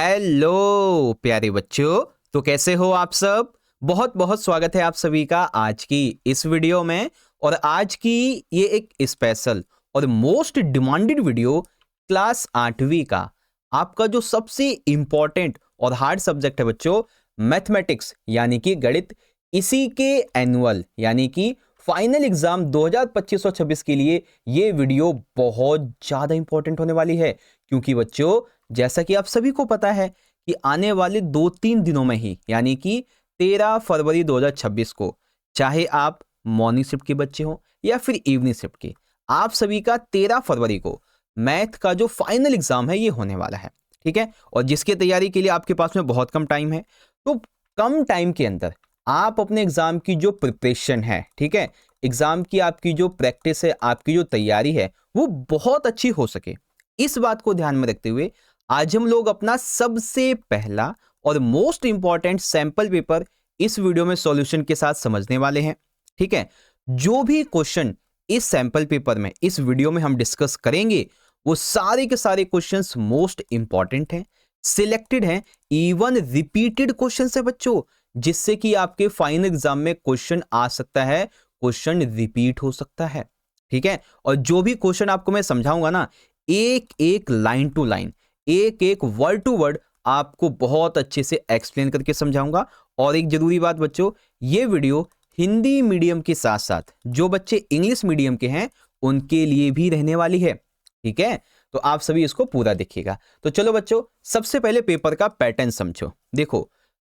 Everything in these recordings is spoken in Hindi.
हेलो प्यारे बच्चों, तो कैसे हो आप सब। बहुत बहुत स्वागत है आप सभी का आज की इस वीडियो में। और आज की ये एक स्पेशल और मोस्ट डिमांडेड वीडियो क्लास 8वीं का आपका जो सबसे इंपॉर्टेंट और हार्ड सब्जेक्ट है बच्चों, मैथमेटिक्स यानी कि गणित। इसी के एनुअल यानी कि फाइनल एग्जाम 2025-26 के लिए ये वीडियो बहुत ज्यादा इंपॉर्टेंट होने वाली है। क्योंकि बच्चों, जैसा कि आप सभी को पता है कि आने वाले 2-3 दिनों में ही यानी कि 13 फरवरी 2026 को, चाहे आप मॉर्निंग शिफ्ट के बच्चे हो या फिर इवनिंग शिफ्ट के, आप सभी का 13 फरवरी को मैथ का जो फाइनल एग्जाम है ये होने वाला है। ठीक है, और जिसकी तैयारी के लिए आपके पास में बहुत कम टाइम है, तो कम टाइम के अंदर आप अपने एग्जाम की जो प्रिपरेशन है, ठीक है, एग्जाम की आपकी जो प्रैक्टिस है, आपकी जो तैयारी है, वो बहुत अच्छी हो सके, इस बात को ध्यान में रखते हुए आज हम लोग अपना सबसे पहला और मोस्ट इंपॉर्टेंट सैंपल पेपर इस वीडियो में सॉल्यूशन के साथ समझने वाले हैं। ठीक है, जो भी क्वेश्चन इस सैंपल पेपर में इस वीडियो में हम डिस्कस करेंगे, वो सारे के सारे क्वेश्चंस मोस्ट इंपॉर्टेंट हैं, सिलेक्टेड हैं, इवन रिपीटेड क्वेश्चंस है बच्चों, जिससे कि आपके फाइनल एग्जाम में क्वेश्चन आ सकता है, क्वेश्चन रिपीट हो सकता है। ठीक है, और जो भी क्वेश्चन आपको मैं समझाऊंगा ना, एक एक लाइन टू लाइन, एक एक वर्ड टू वर्ड आपको बहुत अच्छे से एक्सप्लेन करके समझाऊंगा। और एक जरूरी बात बच्चों, ये वीडियो हिंदी मीडियम के साथ साथ जो बच्चे इंग्लिश मीडियम के हैं उनके लिए भी रहने वाली है। ठीक है, तो आप सभी इसको पूरा देखिएगा। तो चलो बच्चों, सबसे पहले पेपर का पैटर्न समझो। देखो,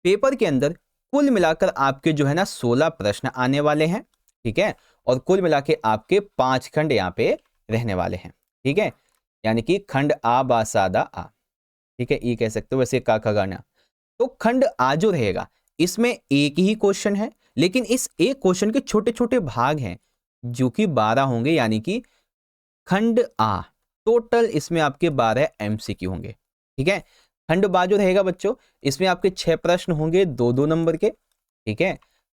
पेपर के अंदर कुल मिलाकर आपके जो है ना 16 प्रश्न आने वाले हैं। ठीक है, और कुल मिला के आपके 5 खंड यहाँ पे रहने वाले हैं। ठीक है, यानी कि खंड आ बा सादा आ, ठीक है, ई कह सकते हो, वैसे का खा गाना। तो खंड आ जो रहेगा, इसमें एक ही क्वेश्चन है, लेकिन इस एक क्वेश्चन के छोटे छोटे भाग हैं जो कि 12 होंगे, यानी कि खंड आ टोटल इसमें आपके 12 एमसीक्यू होंगे। ठीक है, खंड बा जो रहेगा बच्चों, इसमें आपके 6 प्रश्न होंगे 2-2 नंबर के। ठीक है,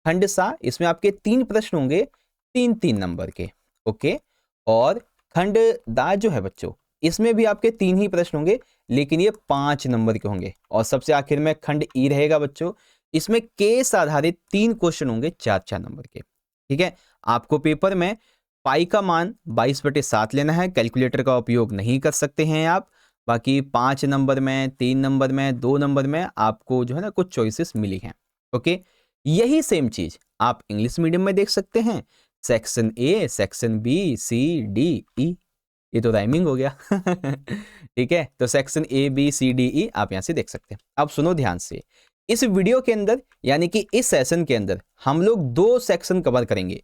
खंड सा इसमें आपके 3 प्रश्न होंगे 3-3 नंबर के। ओके, और खंड दा जो है बच्चों, इसमें भी आपके 3 ही प्रश्न होंगे, लेकिन ये 5 नंबर के होंगे। और सबसे आखिर में खंड ई रहेगा बच्चों, इसमें केस आधारित 3 क्वेश्चन होंगे 4-4 नंबर के। ठीक है, आपको पेपर में पाई का मान 22/7 लेना है, कैलकुलेटर का उपयोग नहीं कर सकते हैं आप। बाकी 5 नंबर में, 3 नंबर में, 2 नंबर में आपको जो है ना कुछ चॉइसेस मिली हैं। ओके, यही सेम चीज आप इंग्लिश मीडियम में देख सकते हैं, section A, section B, C, D, E, ये तो राइमिंग हो गया। ठीक है, तो section A, B, C, D, E आप यहां से देख सकते हैं। अब सुनो ध्यान से, इस वीडियो के अंदर यानी कि इस सेशन के अंदर हम लोग 2 सेक्शन कवर करेंगे,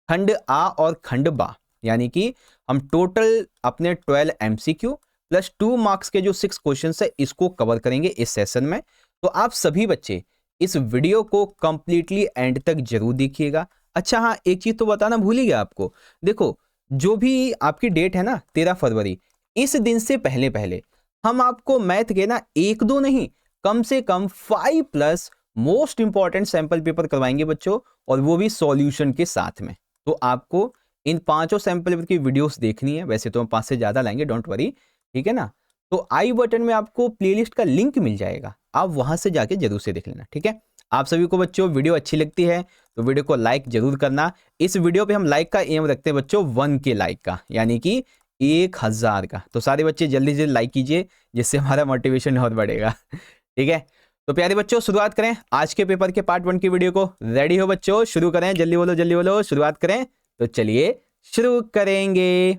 खंड आ और खंड बा। यानी कि हम टोटल अपने 12 एमसीक्यू प्लस 2 मार्क्स के जो 6 क्वेश्चन है इसको कवर करेंगे इस सेशन में। तो आप सभी बच्चे इस वीडियो को कंप्लीटली एंड तक जरूर देखिएगा। अच्छा हाँ, एक चीज तो बताना भूल ही गया आपको। देखो, जो भी आपकी डेट है ना 13 फरवरी, इस दिन से पहले पहले हम आपको मैथ के ना 1-2 नहीं, कम से कम 5+ मोस्ट इंपॉर्टेंट सैंपल पेपर करवाएंगे बच्चों, और वो भी सॉल्यूशन के साथ में। तो आपको इन 5 सैंपल पेपर की वीडियोस देखनी है, वैसे तो हम 5 से ज्यादा लाएंगे, डोंट वरी। ठीक है ना, तो आई बटन में आपको प्लेलिस्ट का लिंक मिल जाएगा, आप वहां से जाके जरूर से देख लेना। ठीक है, आप सभी को बच्चों वीडियो अच्छी लगती है तो वीडियो को लाइक जरूर करना। इस वीडियो पे हम लाइक का एम रखते हैं बच्चों 1K लाइक का, यानी कि 1000 का। तो सारे बच्चे जल्दी जल्दी लाइक कीजिए, जिससे हमारा मोटिवेशन और बढ़ेगा। ठीक है, तो प्यारे बच्चों शुरुआत करें आज के पेपर के पार्ट 1 की वीडियो को। रेडी हो बच्चों, शुरू करें, जल्दी बोलो जल्दी बोलो, शुरुआत करें। तो चलिए शुरू करेंगे।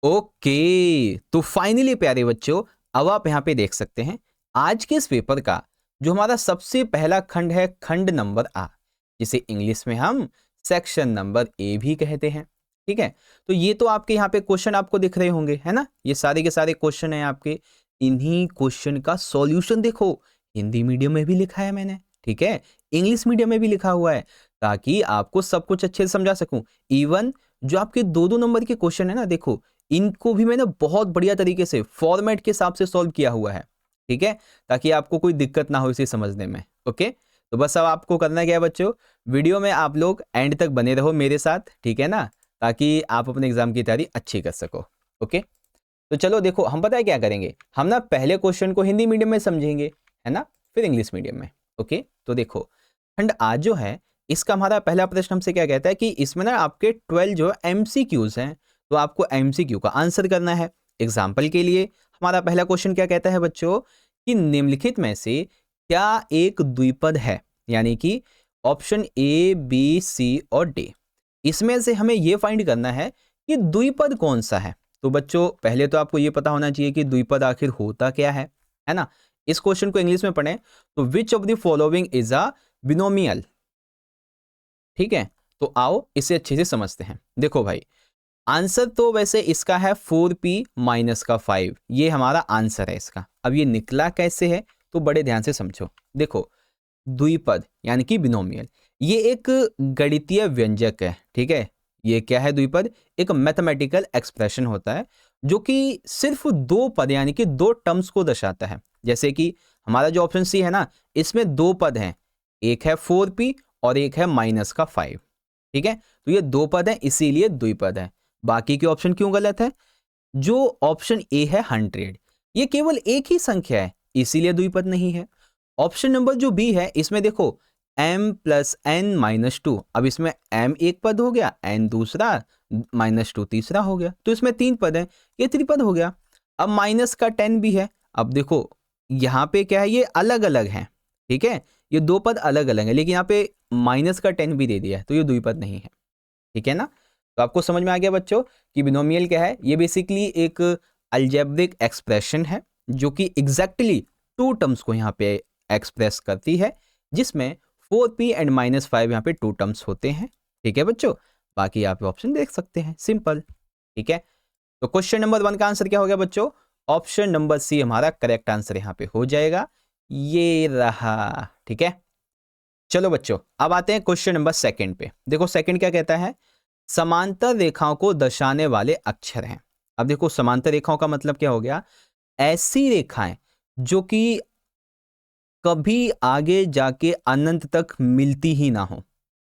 ओके, तो फाइनली प्यारे बच्चों, अब आप यहां पे देख सकते हैं आज के इस पेपर का जो हमारा सबसे पहला खंड है, खंड नंबर आ, जिसे इंग्लिश में हम सेक्शन नंबर ए भी कहते हैं। ठीक है, तो ये तो आपके यहाँ पे क्वेश्चन आपको दिख रहे होंगे, है ना, ये सारे के सारे क्वेश्चन हैं आपके। इन्हीं क्वेश्चन का सॉल्यूशन देखो, हिंदी मीडियम में भी लिखा है मैंने, ठीक है, इंग्लिश मीडियम में भी लिखा हुआ है, ताकि आपको सब कुछ अच्छे से समझा सकूं। इवन जो आपके 2-2 नंबर के क्वेश्चन है ना, देखो इनको भी मैंने बहुत बढ़िया तरीके से फॉर्मेट के हिसाब से सॉल्व किया हुआ है। ठीक है, ताकि आपको कोई दिक्कत ना हो इसे समझने में। ओके, तो बस अब आपको करना क्या है बच्चों, वीडियो में आप लोग एंड तक बने रहो मेरे साथ, ठीक है ना, ताकि आप अपने एग्जाम की तैयारी अच्छी कर सको। ओके, तो चलो देखो, हम पता है क्या करेंगे, हम ना पहले क्वेश्चन को हिंदी मीडियम में समझेंगे, है ना, फिर इंग्लिश मीडियम में। ओके, तो देखो खंड आज जो है, इसका हमारा पहला प्रश्न हमसे क्या कहता है कि इसमें ना आपके 12 जो MCQs हैं, तो आपको MCQ का आंसर करना है। एग्जाम्पल के लिए हमारा पहला क्वेश्चन क्या कहता है बच्चों, कि निम्नलिखित में से क्या एक द्विपद है, यानी कि ऑप्शन A, B, C और D, इसमें से हमें यह फाइंड करना है कि द्विपद कौन सा है। तो बच्चों पहले तो आपको यह पता होना चाहिए कि द्विपद आखिर होता क्या है ना। इस क्वेश्चन को इंग्लिश में पढ़ें तो which of the following is a binomial. ठीक है, तो आओ इसे अच्छे से समझते हैं। देखो भाई, आंसर तो वैसे इसका है 4p माइनस का 5, ये हमारा आंसर है इसका। अब ये निकला कैसे है तो बड़े ध्यान से समझो। देखो, द्विपद यानी कि बिनोमियल, ये एक गणितीय व्यंजक है। ठीक है, ये क्या है द्विपद, एक मैथमेटिकल एक्सप्रेशन होता है जो कि सिर्फ दो पद यानी कि दो टर्म्स को दर्शाता है। जैसे कि हमारा जो ऑप्शन सी है ना, इसमें दो पद हैं, एक है 4p और एक है माइनस का 5। ठीक है, तो ये दो पद हैं इसीलिए द्विपद है। बाकी के ऑप्शन क्यों गलत है? जो ऑप्शन ए है 100, ये केवल एक ही संख्या है इसीलिए द्विपद नहीं है। ऑप्शन नंबर जो बी है, इसमें देखो m प्लस एन माइनस 2, अब इसमें m एक पद हो गया, n दूसरा, माइनस 2 तीसरा हो गया, तो इसमें तीन पद है, ये त्रिपद हो गया। अब माइनस का 10 भी है, अब देखो यहाँ पे क्या है, ये अलग अलग है। ठीक है, ये दो पद अलग अलग है, लेकिन यहाँ पे माइनस का 10 भी दे दिया है, तो ये द्विपद नहीं है। ठीक है ना, तो आपको समझ में आ गया बच्चों कि बिनोमियल क्या है। ये बेसिकली एक अलजेब्रिक एक्सप्रेशन है जो कि एग्जैक्टली टू टर्म्स को यहाँ पे एक्सप्रेस करती है, जिसमें 4p एंड माइनस 5 यहाँ पे टू टर्म्स होते हैं। ठीक है बच्चों, बाकी आप ऑप्शन देख सकते हैं, सिंपल। ठीक है, तो क्वेश्चन नंबर 1 का आंसर क्या हो गया बच्चों, ऑप्शन नंबर सी हमारा करेक्ट आंसर यहाँ पे हो जाएगा, ये रहा। ठीक है, चलो बच्चों अब आते हैं क्वेश्चन नंबर 2 पे। देखो सेकंड क्या कहता है, समांतर रेखाओं को दर्शाने वाले अक्षर हैं। अब देखो समांतर रेखाओं का मतलब क्या हो गया, ऐसी रेखाएं जो कि कभी आगे जाके अनंत तक मिलती ही ना हो।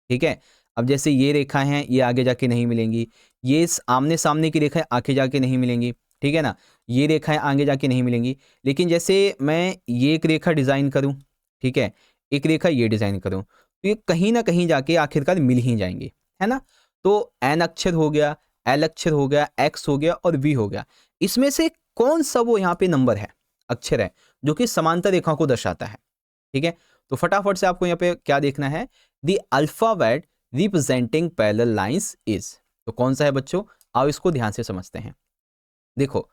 ठीक है, अब जैसे ये रेखाएं हैं, ये आगे जाके नहीं मिलेंगी, ये आमने सामने की रेखाएं आगे जाके नहीं मिलेंगी। ठीक है ना, ये रेखाएं आगे जाके नहीं मिलेंगी। लेकिन जैसे मैं ये एक रेखा डिजाइन करूं, ठीक है, एक रेखा ये डिजाइन करूं, तो ये कहीं ना कहीं जाके आखिरकार मिल ही जाएंगी, है ना। तो एन अक्षर हो गया, एल अक्षर हो गया, एक्स हो गया और वी हो गया। इसमें से कौन सा वो यहाँ पे नंबर है, अक्षर है, जो कि समांतर रेखा को दर्शाता है। ठीक है, तो फटाफट से आपको यहाँ पे क्या देखना है, the alphabet representing parallel lines is. तो कौन सा है बच्चों, आओ इसको ध्यान से समझते हैं। देखो,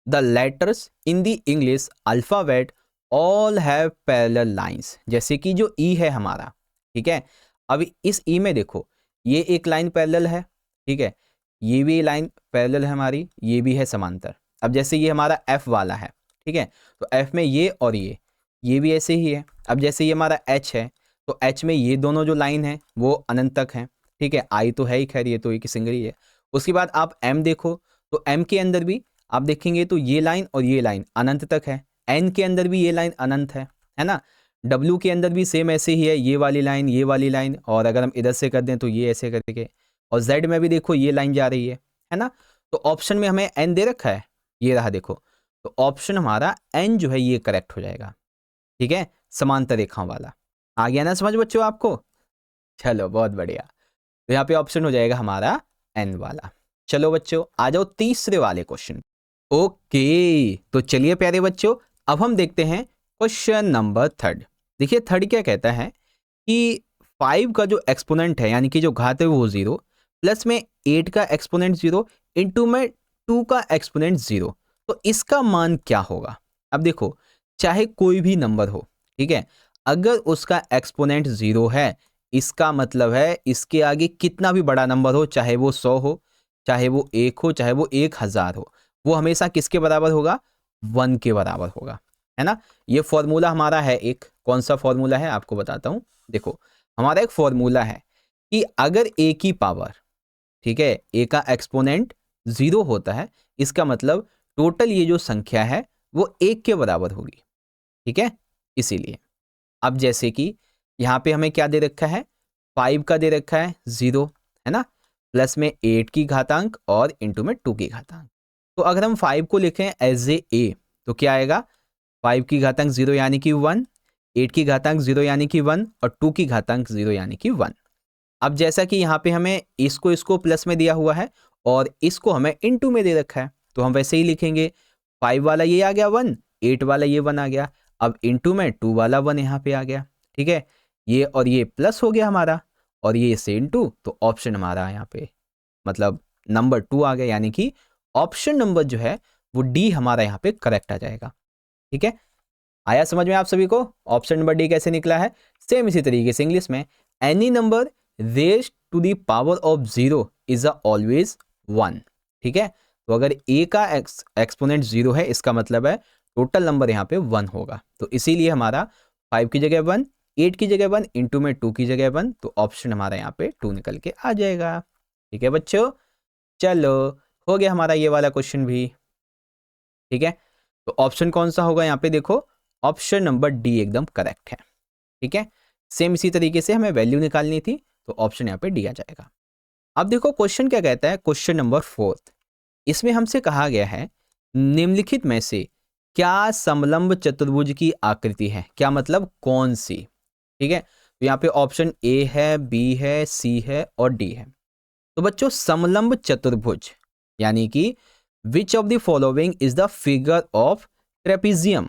the letters in the English alphabet all have parallel lines. जैसे कि जो ई है हमारा, ठीक है, अब इस ई में देखो ये एक लाइन पैरेलल है, ठीक है, ये भी लाइन पैरेलल है हमारी, ये भी है समांतर। अब जैसे ये हमारा एफ वाला है, ठीक है, तो एफ में ये और ये भी ऐसे ही है। अब जैसे ये हमारा एच है, तो एच में ये दोनों जो लाइन है वो अनंत तक है। ठीक है, आई तो है ही, खैर ये तो एक सिंगल ही है। उसके बाद आप एम देखो, तो एम के अंदर भी आप देखेंगे तो ये लाइन और ये लाइन अनंत तक है। एन के अंदर भी ये लाइन अनंत है ना। डब्ल्यू के अंदर भी सेम ऐसे ही है, ये वाली लाइन, ये वाली लाइन, और अगर हम इधर से कर दें तो ये ऐसे करके, और जेड में भी देखो ये लाइन जा रही है ना। तो ऑप्शन में हमें एन दे रखा है, ये रहा देखो, तो ऑप्शन हमारा एन जो है ये करेक्ट हो जाएगा। ठीक है, समांतर रेखाओं वाला। आ गया ना समझ बच्चों आपको, चलो बहुत बढ़िया। तो यहाँ पे ऑप्शन हो जाएगा हमारा एन वाला। चलो बच्चों आ जाओ तीसरे वाले क्वेश्चन। ओके, तो चलिए प्यारे बच्चों, अब हम देखते हैं क्वेश्चन नंबर 3। देखिए थर्ड क्या कहता है कि 5 का जो एक्सपोनेंट है यानी कि जो घात है वो 0, प्लस में 8 का एक्सपोनेंट 0, इंटू में 2 का एक्सपोनेंट 0, तो इसका मान क्या होगा। अब देखो, चाहे कोई भी नंबर हो, ठीक है, अगर उसका एक्सपोनेंट 0 है, इसका मतलब है इसके आगे कितना भी बड़ा नंबर हो, चाहे वो 100 हो, चाहे वो 1 हो, चाहे वो 1000 हो, वो हमेशा किसके बराबर होगा, 1 के बराबर होगा, है ना। ये फॉर्मूला हमारा है एक, कौन सा फॉर्मूला है आपको बताता हूं। देखो, हमारा एक फॉर्मूला है कि अगर a की पावर, ठीक है, a का एक्सपोनेंट 0 होता है, इसका मतलब टोटल ये जो संख्या है वो 1 के बराबर होगी। ठीक है, इसीलिए अब जैसे कि यहाँ पे हमें क्या दे रखा है, 5 का दे रखा है 0, है ना, प्लस में 8 की घातांक और इंटू में 2 की घातांक। तो अगर हम 5 को लिखें एज ए तो क्या आएगा, 5 की घातांक 0 यानी कि 1, 8 की घातांक 0 यानी कि 1 और 2 की घातांक 0 यानी कि 1। अब जैसा कि यहाँ पे हमें इसको प्लस में दिया हुआ है और इसको हमें इनटू में दे रखा है, तो हम वैसे ही लिखेंगे 5 वाला ये आ गया 1, 8 वाला ये 1 आ गया, अब इनटू में 2 वाला 1 यहाँ पे आ गया। ठीक है, ये और ये प्लस हो गया हमारा और ये से इनटू, तो ऑप्शन हमारा यहाँ पे मतलब नंबर 2 आ गया, यानी कि ऑप्शन नंबर जो है वो डी हमारा यहाँ पे करेक्ट आ जाएगा। ठीक है, आया समझ में आप सभी को ऑप्शन नंबर डी कैसे निकला है। सेम इसी तरीके से इंग्लिश में any number raised to the power of 0 is always 1। ठीक है, तो अगर a का एक्सपोनेंट 0 है इसका मतलब है टोटल नंबर यहाँ पे 1 होगा, तो इसीलिए हमारा 5 की जगह 1, 8 की जगह 1, इनटू में 2 की जगह 1, तो ऑप्शन हमारा यहाँ पे 2 निकल के आ जाएगा। ठीक है बच्चों, चलो हो गया हमारा ये वाला क्वेश्चन भी। ठीक है, तो ऑप्शन कौन सा होगा यहाँ पे देखो, ऑप्शन नंबर डी एकदम करेक्ट है। ठीक है, सेम इसी तरीके से हमें वैल्यू निकालनी थी, तो ऑप्शन यहाँ पे डी आ जाएगा। अब देखो क्वेश्चन क्या कहता है, क्वेश्चन नंबर 4, इसमें हमसे कहा गया है निम्नलिखित में से क्या समलंब चतुर्भुज की आकृति है, क्या मतलब कौन सी। ठीक है, तो यहाँ पे ऑप्शन ए है, बी है, सी है और डी है। तो बच्चों समलंब चतुर्भुज यानी कि विच of the following is the figure of trapezium,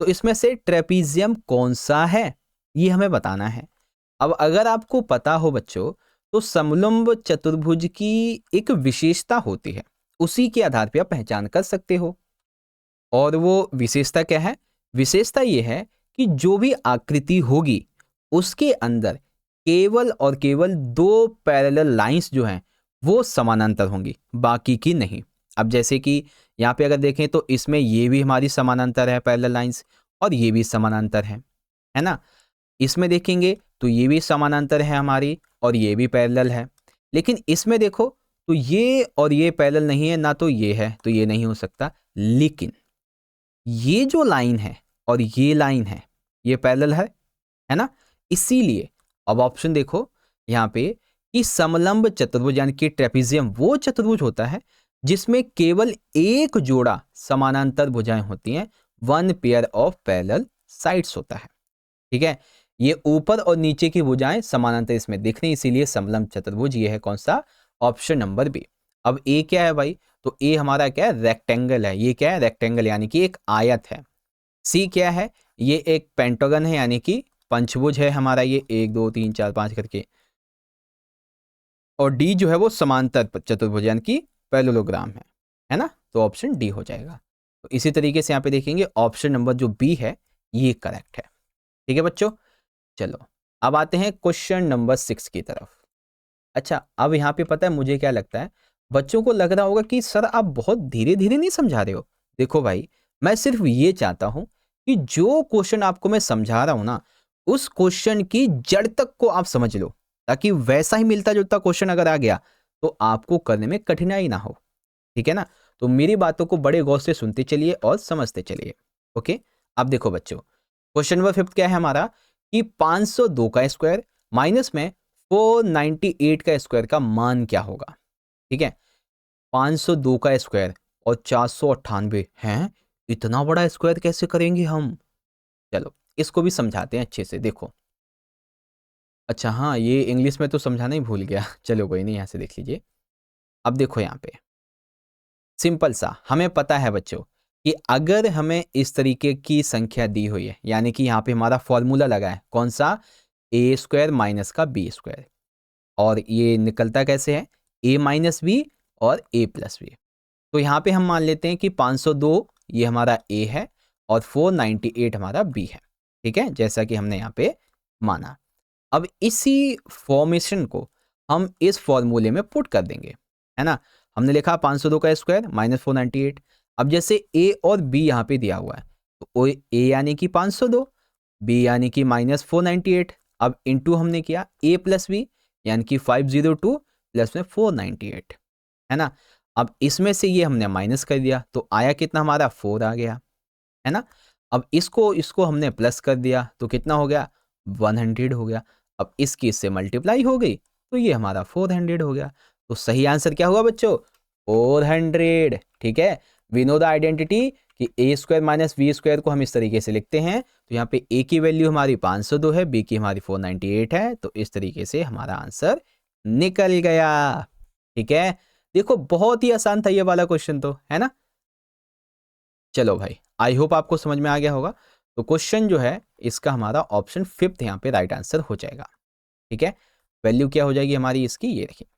तो इसमें से ट्रेपीजियम कौन सा है ये हमें बताना है। अब अगर आपको पता हो बच्चों तो समलंब चतुर्भुज की एक विशेषता होती है, उसी के आधार पर आप पहचान कर सकते हो। और वो विशेषता क्या है, विशेषता ये है कि जो भी आकृति होगी उसके अंदर केवल और केवल 2 पैरेलल लाइंस जो हैं वो समानांतर होंगी, बाकी की नहीं। अब जैसे कि यहाँ पे अगर देखें तो इसमें ये भी हमारी समानांतर है पैरेलल लाइंस और ये भी समानांतर है ना। इसमें देखेंगे तो ये भी समानांतर है हमारी और ये भी पैरेलल है, लेकिन इसमें देखो तो ये और ये पैरेलल नहीं है, ना तो ये है तो ये नहीं हो सकता, लेकिन ये जो लाइन है और ये लाइन है ये पैरेलल है ना। इसीलिए अब ऑप्शन देखो यहाँ पे कि समलंब चतुर्भुज यानी कि ट्रेपीजियम वो चतुर्भुज होता है जिसमें केवल एक जोड़ा समानांतर भुजाएं होती हैं, 1 पेयर ऑफ पैरेलल साइड्स होता है। ठीक है, ये ऊपर और नीचे की भुजाएं समानांतर इसमें दिख रही, इसीलिए समलंब चतुर्भुज ये है कौन सा, ऑप्शन नंबर बी। अब ए क्या है भाई, तो ए हमारा क्या है, रेक्टेंगल है। ये क्या है, रेक्टेंगल यानी कि एक आयत है। सी क्या है, ये एक पेंटागन है यानी कि पंचभुज है हमारा, ये 1 2 3 4 5 करके। और डी जो है वो समांतर चतुर्भुज यानी कि पैरेललोग्राम है ना, तो ऑप्शन डी हो जाएगा। तो इसी तरीके से यहाँ पे देखेंगे ऑप्शन नंबर जो बी है ये करेक्ट है। ठीक है बच्चों, चलो अब आते हैं क्वेश्चन नंबर 6 की तरफ। अच्छा, अब यहाँ पे पता है मुझे क्या लगता है, बच्चों को लग रहा होगा कि सर आप बहुत धीरे धीरे नहीं समझा रहे हो। देखो भाई, मैं सिर्फ ये चाहता हूं कि जो क्वेश्चन आपको मैं समझा रहा हूं ना, उस क्वेश्चन की जड़ तक को आप समझ लो, ताकि वैसा ही मिलता जुलता क्वेश्चन अगर आ गया तो आपको करने में कठिनाई ना हो। ठीक है ना, तो मेरी बातों को बड़े गौर से सुनते चलिए और समझते चलिए। ओके, अब देखो बच्चों, क्वेश्चन नंबर 5 क्या है हमारा कि 502 का स्क्वायर माइनस में 498 का स्क्वायर का मान क्या होगा। ठीक है, 502 का स्क्वायर और 498 हैं, इतना बड़ा स्क्वायर कैसे करेंगे हम। चलो इसको भी समझाते हैं अच्छे से, देखो। अच्छा हाँ, ये इंग्लिश में तो समझाना ही भूल गया। चलो कोई नहीं, यहाँ से देख लीजिए। अब देखो यहाँ पे सिंपल सा हमें पता है बच्चों कि अगर हमें इस तरीके की संख्या दी हुई है, यानी कि यहाँ पे हमारा फॉर्मूला लगा है कौन सा, ए स्क्वायर माइनस का बी स्क्वायर, और ये निकलता कैसे है, ए माइनस बी और ए प्लस बी। तो यहाँ पे हम मान लेते हैं कि 502 ये हमारा ए है और 498 हमारा बी है। ठीक है, जैसा कि हमने यहाँ पे माना। अब इसी फॉर्मेशन को हम इस फॉर्मूले में पुट कर देंगे, है ना। हमने लिखा 502 का स्क्वायर माइनस 498। अब जैसे ए और बी यहाँ पे दिया हुआ है, तो ए यानी कि 502, बी यानी कि माइनस 498। अब इनटू हमने किया ए प्लस बी यानी कि 502 प्लस में 498, है ना। अब इसमें से ये हमने माइनस कर दिया तो आया कितना हमारा, 4 आ गया, है ना। अब इसको हमने प्लस कर दिया तो कितना हो गया, 100 हो गया। अब इसकी इससे मल्टीप्लाई हो गई तो ये हमारा 400 हो गया। तो सही आंसर क्या हुआ बच्चों, 400। ठीक है, वी नो द आइडेंटिटी कि ए स्क्वायर माइनस बी स्क्वायर को हम इस तरीके से लिखते हैं। तो यहाँ पे ए की वैल्यू हमारी 502 है, बी की हमारी 498 है, तो इस तरीके से हमारा आंसर निकल गया। ठीक है, देखो बहुत ही आसान था ये वाला क्वेश्चन तो, है ना। चलो भाई, आई होप आपको समझ में आ गया होगा। तो क्वेश्चन जो है इसका हमारा ऑप्शन 5 यहाँ पे राइट आंसर हो जाएगा। ठीक है, वैल्यू क्या हो जाएगी हमारी इसकी, ये देखिए।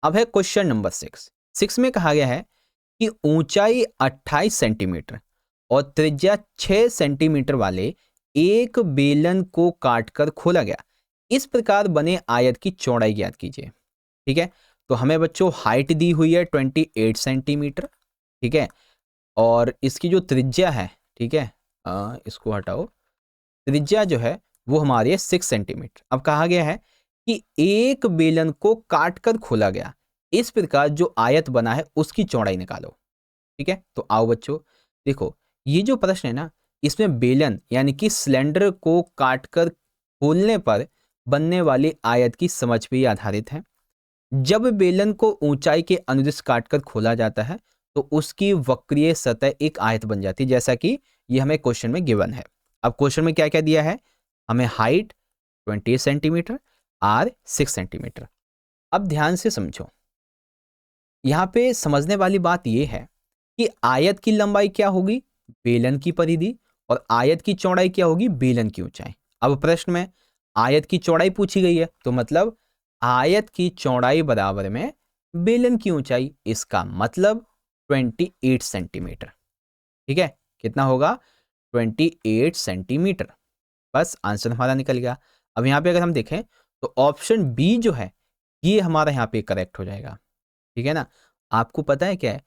अब है क्वेश्चन नंबर 6 में कहा गया है कि ऊंचाई 28 सेंटीमीटर और त्रिज्या 6 सेंटीमीटर वाले एक बेलन को काटकर खोला गया, इस प्रकार बने आयत की चौड़ाई ज्ञात कीजिए। ठीक है, तो हमें बच्चों हाइट दी हुई है 28 सेंटीमीटर। ठीक है, और इसकी जो त्रिज्या है, ठीक है, इसको हटाओ, त्रिज्या जो है वो हमारी है 6 सेंटीमीटर। अब कहा गया है कि एक बेलन को काटकर खोला गया, इस प्रकार जो आयत बना है उसकी चौड़ाई निकालो। ठीक है, तो आओ बच्चों, देखो ये जो प्रश्न है ना, इसमें बेलन यानी कि सिलेंडर को काटकर खोलने पर बनने वाली आयत की समझ पे आधारित है। जब बेलन को ऊंचाई के अनुदिश काटकर खोला जाता है तो उसकी वक्रीय सतह एक आयत बन जाती है, जैसा कि ये हमें क्वेश्चन में गिवन है। अब क्वेश्चन में क्या क्या दिया है, हमें हाइट 20 सेंटीमीटर, आर 6 सेंटीमीटर। अब ध्यान से समझो, यहाँ पे समझने वाली बात यह है कि आयत की लंबाई क्या होगी, बेलन की परिधि, और आयत की चौड़ाई क्या होगी, बेलन की ऊंचाई। अब प्रश्न में आयत की चौड़ाई पूछी गई है, तो मतलब आयत की चौड़ाई बराबर में बेलन की ऊंचाई, इसका मतलब 28 सेंटीमीटर। ठीक है, कितना होगा, 28 सेंटीमीटर। बस आंसर हमारा निकल गया। अब यहाँ पे अगर हम देखें तो ऑप्शन बी जो है ये हमारा यहाँ पे करेक्ट हो जाएगा। ठीक है ना। आपको पता है क्या है,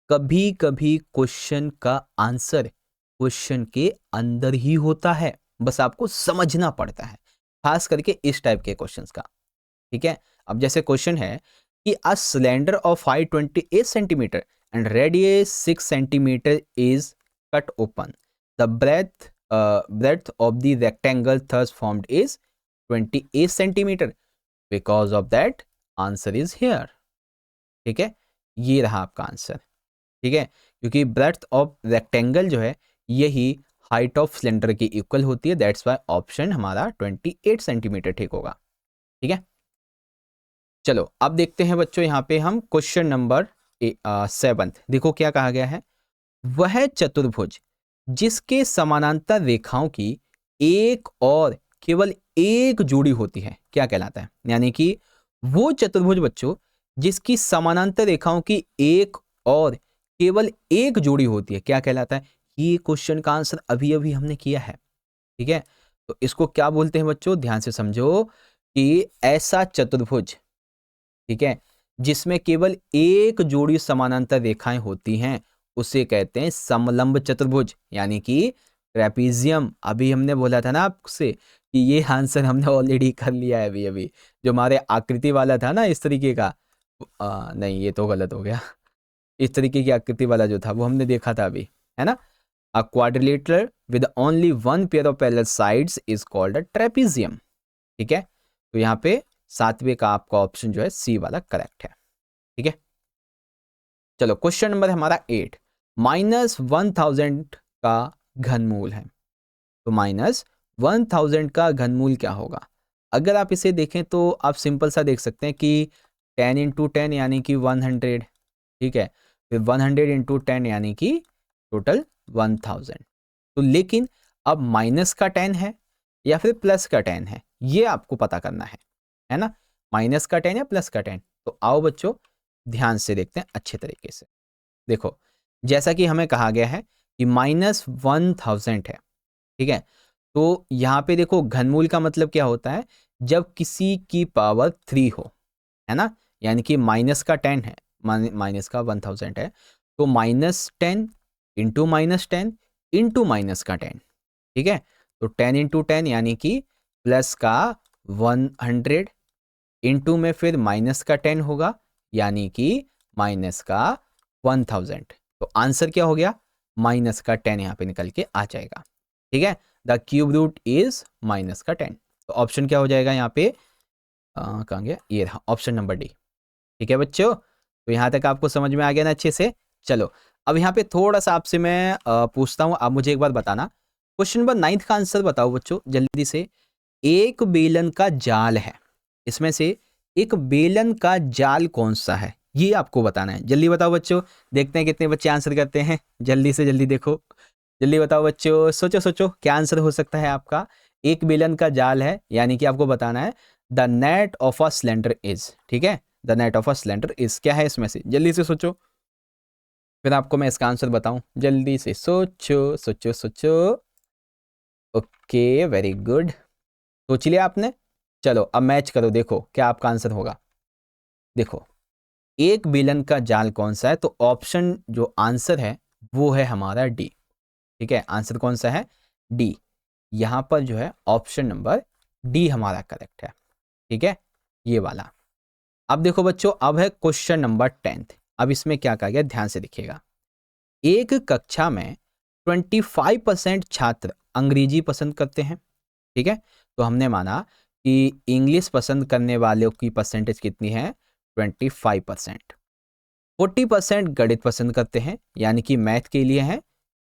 कभी कभी क्वेश्चन का आंसर क्वेश्चन के अंदर ही होता है, बस आपको समझना पड़ता है, खास करके इस टाइप के क्वेश्चंस का। ठीक है, अब जैसे क्वेश्चन है कि a cylinder of height 28 centimetre and radius 6 centimetre is cut open, the breadth of the rectangle thus formed is 28 centimetre, because of that answer is here. ठीक है, ये रहा आपका आंसर। ठीक है, क्योंकि ब्रेड्थ ऑफ रेक्टेंगल जो है यही हाइट ऑफ सिलेंडर की इक्वल होती है, दैट्स वाई ऑप्शन हमारा 28 सेंटीमीटर ठीक होगा। ठीक है, चलो अब देखते हैं बच्चों यहाँ पे हम क्वेश्चन नंबर 7। देखो क्या कहा गया है, वह चतुर्भुज जिसके समानांतर रेखाओं की एक और केवल एक जोड़ी होती है क्या कहलाता है। यानी कि वो चतुर्भुज बच्चों जिसकी समानांतर रेखाओं की एक और केवल एक जोड़ी होती है क्या कहलाता है। ये क्वेश्चन का आंसर अभी अभी हमने किया है। ठीक है, तो इसको क्या बोलते हैं बच्चों, ध्यान से समझो कि ऐसा चतुर्भुज, ठीक है, जिसमें केवल एक जोड़ी समानांतर रेखाएं होती हैं उसे कहते हैं समलंब चतुर्भुज, यानी कि ट्रेपीजियम। अभी हमने बोला था ना आपसे कि ये आंसर हमने ऑलरेडी कर लिया है अभी अभी, जो हमारे आकृति वाला था ना इस तरीके का, नहीं ये तो गलत हो गया, इस तरीके की आकृति वाला जो था वो हमने देखा था अभी, है ना। अ quadrilateral with only one pair of parallel sides is called a trapezium. ठीक है, तो यहाँ पे 7वें का आपका ऑप्शन जो है सी वाला करेक्ट है। ठीक है, चलो क्वेश्चन नंबर हमारा 8, -1000 का घनमूल है। तो -1000 का घनमूल क्या होगा। अगर आप इसे देखें तो आप सिंपल सा देख सकते हैं कि 10 × 10 यानी कि 100। ठीक है, फिर 100 × 10 यानी कि टोटल 1000। तो लेकिन अब माइनस का 10 है या फिर प्लस का 10 है, ये आपको पता करना है ना, माइनस का 10 या प्लस का 10। तो आओ बच्चों ध्यान से देखते हैं अच्छे तरीके से। देखो जैसा कि हमें कहा गया है कि -1000 है। ठीक है, तो यहाँ पे देखो घनमूल का मतलब क्या होता है, जब किसी की पावर 3 हो, है ना, यानी कि माइनस का 10 है, माइनस का 1000 है, तो -10 इंटू -10 इंटू माइनस का 10। ठीक है, तो 10 × 10 यानी कि प्लस का 100 इंटू में फिर माइनस का 10 होगा यानी कि माइनस का 1000। तो आंसर क्या हो गया, माइनस का 10 यहाँ पे निकल के आ जाएगा। ठीक है, the cube root is minus का 10। तो ऑप्शन क्या हो जाएगा यहाँ पे, कहाँ गया, ये रहा ऑप्शन नंबर डी। ठीक है बच्चों, तो यहाँ तक आपको समझ में आ गया ना अच्छे से। चलो अब यहाँ पे थोड़ा सा आपसे मैं पूछता हूँ, आप मुझे एक बार बताना। क्वेश्चन नंबर 9 का आंसर बताओ बच्चों जल्दी से। एक बेलन का जाल है, इसमें से एक बेलन का जाल कौन सा है, ये आपको बताना है। जल्दी बताओ बच्चों, देखते हैं कितने बच्चे आंसर करते हैं। जल्दी से जल्दी देखो, जल्दी बताओ बच्चों, सोचो सोचो क्या आंसर हो सकता है आपका। एक बेलन का जाल है, यानी कि आपको बताना है the net of a slender is, ठीक है, the net of a slender is क्या है इसमें से, जल्दी से सोचो, फिर आपको मैं इसका आंसर बताऊं। जल्दी से सोचो सोचो सोचो। ओके वेरी गुड, सोच लिया आपने। चलो अब मैच करो, देखो क्या आपका आंसर होगा। देखो एक बेलन का जाल कौन सा है, तो ऑप्शन जो आंसर है वो है हमारा डी, ठीक है, आंसर कौन सा है, डी। यहां पर जो है ऑप्शन नंबर डी हमारा करेक्ट है, ठीक है, ये वाला। अब देखो बच्चों, अब है क्वेश्चन नंबर 10। अब इसमें क्या कहा गया, ध्यान से देखिएगा। एक कक्षा में 25% छात्र अंग्रेजी पसंद करते हैं, ठीक है, तो हमने माना कि इंग्लिश पसंद करने वालों की परसेंटेज कितनी है, 25%। 40% गणित पसंद करते हैं, यानी कि मैथ के लिए है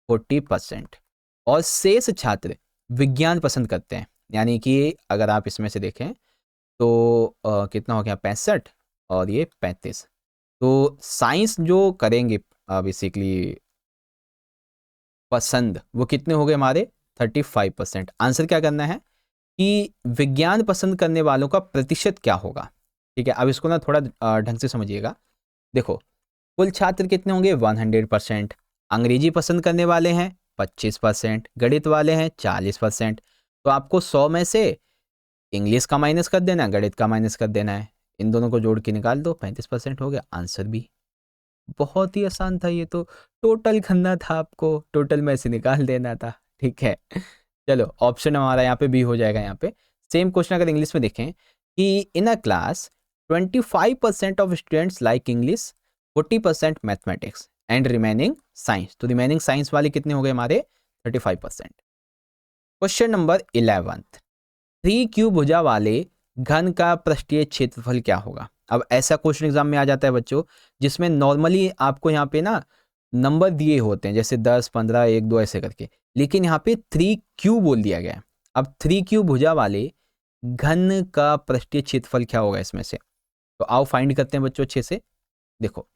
40%। और शेष छात्र विज्ञान पसंद करते हैं, यानी कि अगर आप इसमें से देखें तो कितना हो गया, 65 और ये 35। तो साइंस जो करेंगे बेसिकली पसंद, वो कितने हो गए हमारे, 35%। आंसर क्या करना है कि विज्ञान पसंद करने वालों का प्रतिशत क्या होगा, ठीक है। अब इसको ना थोड़ा ढंग से समझिएगा। देखो कुल छात्र कितने होंगे, 100%। अंग्रेजी पसंद करने वाले हैं 25%, गणित वाले हैं 40%। तो आपको 100 में से इंग्लिश का माइनस कर देना है, गणित का माइनस कर देना है, इन दोनों को जोड़ के निकाल दो, 35% हो गया। आंसर भी बहुत ही आसान था ये तो, टोटल करना था आपको, टोटल में से निकाल देना था, ठीक है। चलो ऑप्शन हमारा यहाँ पे बी हो जाएगा। यहाँ पे सेम क्वेश्चन अगर इंग्लिश में देखें कि in a class 25% of students like English, 40% mathematics and remaining science, तो रिमेनिंग साइंस वाले कितने हो गए हमारे, 35%। क्वेश्चन नंबर 11, 3 क्यूब भुजा वाले घन का पृष्ठीय क्षेत्रफल क्या होगा। अब ऐसा क्वेश्चन एग्जाम में आ जाता है बच्चों, जिसमें नॉर्मली आपको यहाँ पे ना नंबर दिए होते हैं, जैसे 10, 15, 1, 2 ऐसे करके, लेकिन यहाँ पे 3 क्यूब बोल दिया गया है। अब 3 क्यूब भुजा वाले घन का पृष्ठीय क्षेत्रफल क्या होगा इसमें से, तो आओ फाइंड करते हैं बच्चों अच्छे से। देखो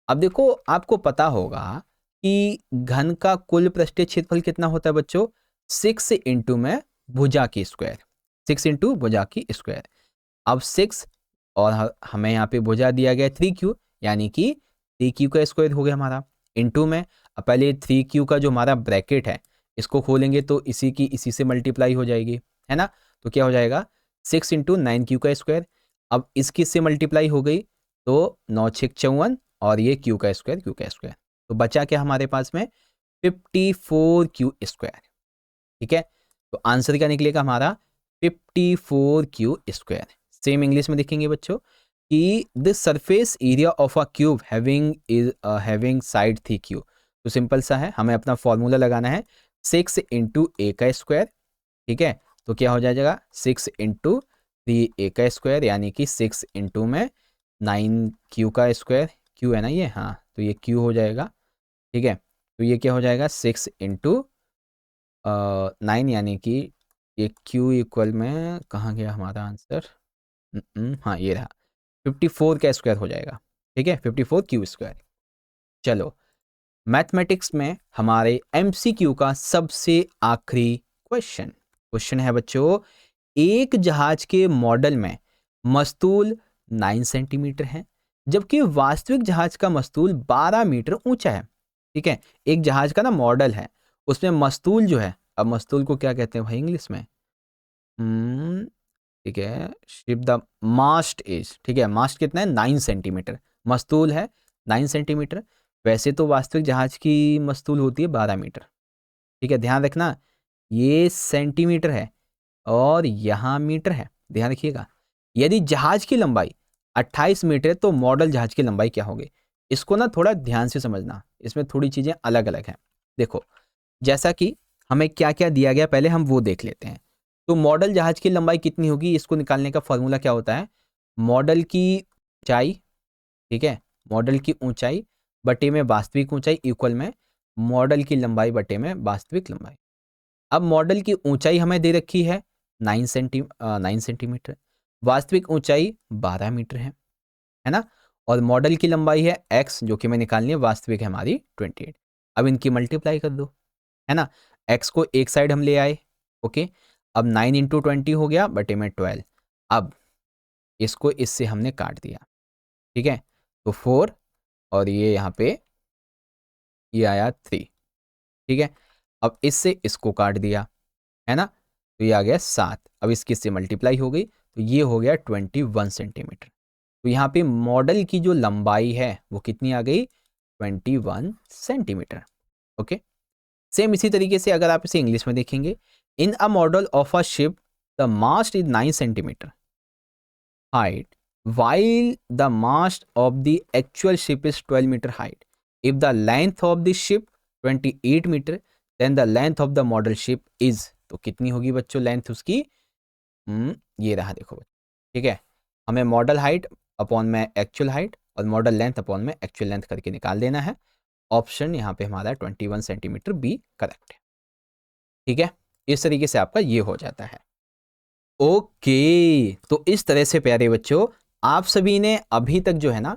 अब देखो, आपको पता होगा कि घन का कुल पृष्ठीय क्षेत्रफल कितना होता है बच्चों, 6 इंटू में भुजा की स्क्वायर, 6 इंटू भुजा की स्क्वायर। अब 6 और हमें यहाँ पे भुजा दिया गया 3 क्यू, यानी कि 3 क्यू का स्क्वायर हो गया हमारा, इंटू में अब पहले 3 क्यू का जो हमारा ब्रैकेट है इसको खोलेंगे तो इसी से मल्टीप्लाई हो जाएगी, है ना। तो क्या हो जाएगा, 6 इंटू 9 क्यू का स्क्वायर। अब इसकी से मल्टीप्लाई हो गई तो 9 6 54 और ये क्यू का स्क्वायर, तो बचा क्या हमारे पास में, 54 क्यू स्क्वायर, ठीक है। तो आंसर क्या निकलेगा हमारा, 54 क्यू स्क्वायर। सेम इंग्लिश में देखेंगे बच्चों कि the surface area of a cube having side 3 Q, तो सिंपल सा है, हमें अपना फॉर्मूला लगाना है 6 इंटू ए का स्क्वायर, ठीक है। तो क्या हो जाएगा, 6 इंटू 3a का स्क्वायर, यानी कि 6 इंटू में 9 क्यू का स्क्वायर, क्यू है ना ये, हाँ, तो ये क्यू हो जाएगा, ठीक है। तो ये क्या हो जाएगा, 6 इंटू 9, यानी कि ये क्यू इक्वल में कहाँ गया हमारा आंसर, हाँ ये रहा, 54 का स्क्वायर हो जाएगा, ठीक है, 54 क्यू स्क्वायर। चलो मैथमेटिक्स में हमारे एमसीक्यू का सबसे आखिरी क्वेश्चन है बच्चों, एक जहाज के मॉडल में मस्तूल 9 सेंटीमीटर है, जबकि वास्तविक जहाज का मस्तूल 12 मीटर ऊंचा है, ठीक है। एक जहाज का ना मॉडल है, उसमें मस्तूल जो है, अब मस्तूल को क्या कहते हैं भाई इंग्लिश में, ठीक है, शिप द मास्ट इज, ठीक है, मास्ट कितना है, 9 सेंटीमीटर, मस्तूल है 9 सेंटीमीटर। वैसे तो वास्तविक जहाज की मस्तूल होती है 12 मीटर, ठीक है, ध्यान रखना ये सेंटीमीटर है और यहाँ मीटर है, ध्यान रखिएगा। यदि जहाज की लंबाई 28 मीटर है तो मॉडल जहाज की लंबाई क्या होगी, इसको ना थोड़ा ध्यान से समझना, इसमें थोड़ी चीज़ें अलग अलग हैं। देखो जैसा कि हमें क्या क्या दिया गया पहले हम वो देख लेते हैं। तो मॉडल जहाज की लंबाई कितनी होगी, इसको निकालने का फॉर्मूला क्या होता है, मॉडल की ऊंचाई, ठीक है, मॉडल की ऊंचाई बटे में वास्तविक ऊंचाई इक्वल में मॉडल की लंबाई बटे में वास्तविक लंबाई। अब मॉडल की ऊंचाई हमें दे रखी है 9 सेंटीमीटर, वास्तविक ऊंचाई 12 मीटर है ना, और मॉडल की लंबाई है x जो कि मैं निकालनी है, वास्तविक है हमारी 28। अब इनकी मल्टीप्लाई कर दो, है ना, x को एक साइड हम ले आए, ओके। अब 9 इंटू 20 हो गया बटे में 12। अब इसको इससे हमने काट दिया, ठीक है, तो 4 और ये यहाँ पे ये आया 3, ठीक है। अब इससे इसको काट दिया, है ना, तो ये आ गया 7। अब इसकी इससे मल्टीप्लाई हो गई तो ये हो गया 21 सेंटीमीटर। तो यहाँ पे मॉडल की जो लंबाई है वो कितनी आ गई, 21 सेंटीमीटर, ओके। सेम इसी तरीके से अगर आप इसे इंग्लिश में देखेंगे, in a model of a ship the mast is 9 centimetre height while the mast of the actual ship is 12 meter height. If the length of the ship 28 meter then the length of the model ship is, तो कितनी होगी बच्चों लेंथ उसकी, ये रहा देखो, ठीक है। हमें मॉडल हाइट अपॉन में एक्चुअल हाइट और मॉडल लेंथ अपॉन में एक्चुअल लेंथ करके निकाल देना है। ऑप्शन यहाँ पे हमारा 21 सेंटीमीटर बी करेक्ट है, ठीक है। इस तरीके से आपका ये हो जाता है, ओके। तो इस तरह से प्यारे बच्चों आप सभी ने अभी तक जो है ना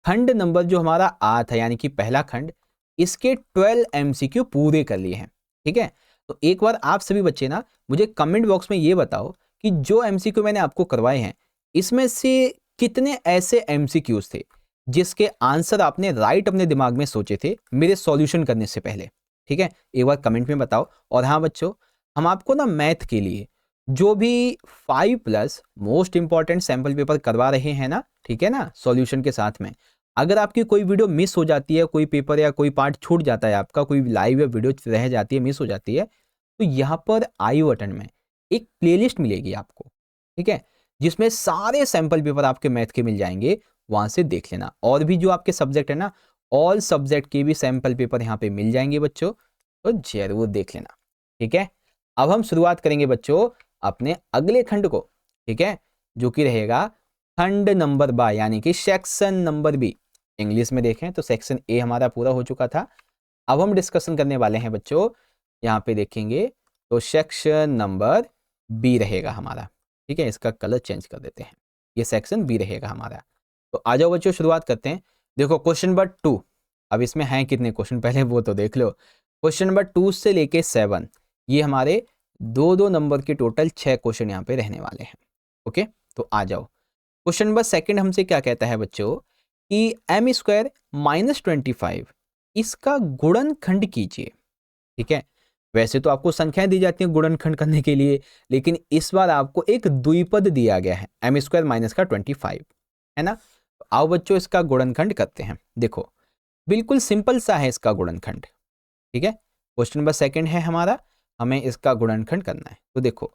खंड नंबर जो हमारा आ था यानी कि पहला खंड, इसके 12 एमसीक्यू पूरे कर लिए हैं, ठीक है। तो एक बार आप सभी बच्चे ना मुझे कमेंट बॉक्स में ये बताओ कि जो एमसीक्यू मैंने आपको करवाए हैं इसमें से कितने ऐसे एमसीक्यूज थे जिसके आंसर आपने राइट अपने दिमाग में सोचे थे मेरे सॉल्यूशन करने से पहले, ठीक है। एक बार कमेंट में बताओ। और हाँ बच्चों, हम आपको ना मैथ के लिए जो भी 5+ मोस्ट इंपॉर्टेंट सैंपल पेपर करवा रहे हैं ना, ठीक है ना, सॉल्यूशन के साथ में, अगर आपकी कोई वीडियो मिस हो जाती है, कोई पेपर या कोई पार्ट छूट जाता है आपका, कोई लाइव या वीडियो रह जाती है, मिस हो जाती है, तो यहाँ पर आई बटन में एक प्लेलिस्ट मिलेगी आपको, ठीक है, जिसमें सारे सैंपल पेपर आपके मैथ के मिल जाएंगे, वहां से देख लेना। और भी जो आपके सब्जेक्ट है ना, ऑल सब्जेक्ट के भी सैंपल पेपर यहाँ पे मिल जाएंगे बच्चों, तो जरूर देख लेना, ठीक है। अब हम शुरुआत करेंगे बच्चों अपने अगले खंड को, ठीक है, जो कि रहेगा खंड नंबर बा यानी कि सेक्शन नंबर बी। इंग्लिश में देखें तो सेक्शन ए हमारा पूरा हो चुका था। अब हम डिस्कशन करने वाले हैं बच्चों, यहाँ पे देखेंगे तो सेक्शन नंबर बी रहेगा हमारा, ठीक है। इसका कलर चेंज कर देते हैं, ये सेक्शन बी रहेगा हमारा। तो आ जाओ बच्चों शुरुआत करते हैं। देखो क्वेश्चन नंबर 2, अब इसमें हैं कितने क्वेश्चन पहले वो तो देख लो। क्वेश्चन नंबर 2 से लेके 7 ये हमारे 2-2 नंबर के टोटल 6 क्वेश्चन यहाँ पे रहने वाले हैं, ओके। तो आ जाओ क्वेश्चन नंबर 2 हमसे क्या कहता है बच्चों कि m² - 25 इसका गुणनखंड कीजिए, ठीक है। वैसे तो आपको संख्याएं दी जाती हैं गुणनखंड करने के लिए, लेकिन इस बार आपको एक द्विपद दिया गया है m² - 25, है ना। तो आओ बच्चों इसका गुणनखंड करते हैं। देखो बिल्कुल सिंपल सा है इसका गुणनखंड, ठीक है। क्वेश्चन नंबर 2 है हमारा, हमें इसका गुणनखंड करना है। तो देखो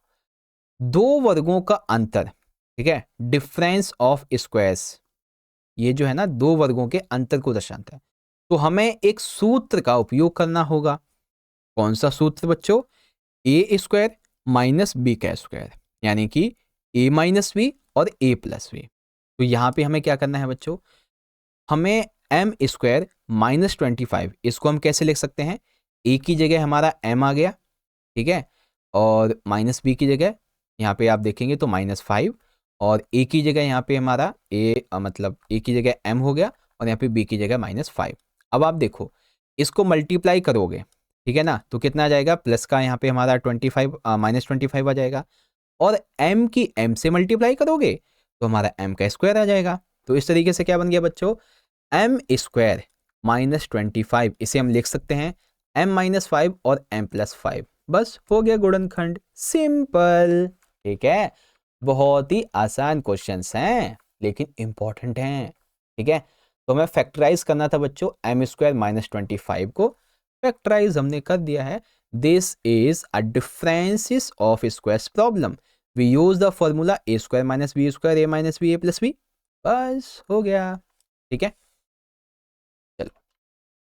दो वर्गों का अंतर, ठीक है, डिफरेंस ऑफ स्क्वायर्स, ये जो है ना दो वर्गों के अंतर को दर्शाता है। तो हमें एक सूत्र का उपयोग करना होगा। कौन सा सूत्र बच्चों, a² - b², यानी कि a - b और a + b। तो यहां पे हमें क्या करना है बच्चों, हमें m² - 25 इसको हम कैसे लिख सकते हैं, a की जगह हमारा m आ गया, ठीक है, और -b की जगह यहाँ पे आप देखेंगे तो -5, और a की जगह यहाँ पे हमारा मतलब a की जगह m हो गया और यहाँ पे b की जगह -5। अब आप देखो इसको मल्टीप्लाई करोगे, ठीक है ना, तो कितना आ जाएगा, प्लस का यहाँ पे हमारा 25 -25 आ जाएगा, और m की m से मल्टीप्लाई करोगे तो हमारा m का स्क्वायर आ जाएगा। तो इस तरीके से क्या बन गया बच्चों, m² - 25 इसे हम लिख सकते हैं m - 5 और m + 5, बस हो गया गुणनखंड, सिंपल, ठीक है। बहुत ही आसान क्वेश्चंस हैं लेकिन इंपॉर्टेंट हैं, ठीक है। तो हमें फैक्टराइज करना था बच्चों m² - 25 को, फैक्टराइज हमने कर दिया है। This is a differences of squares problem, we use the formula a² - b² a - b a + b, बस हो गया, ठीक है। चलो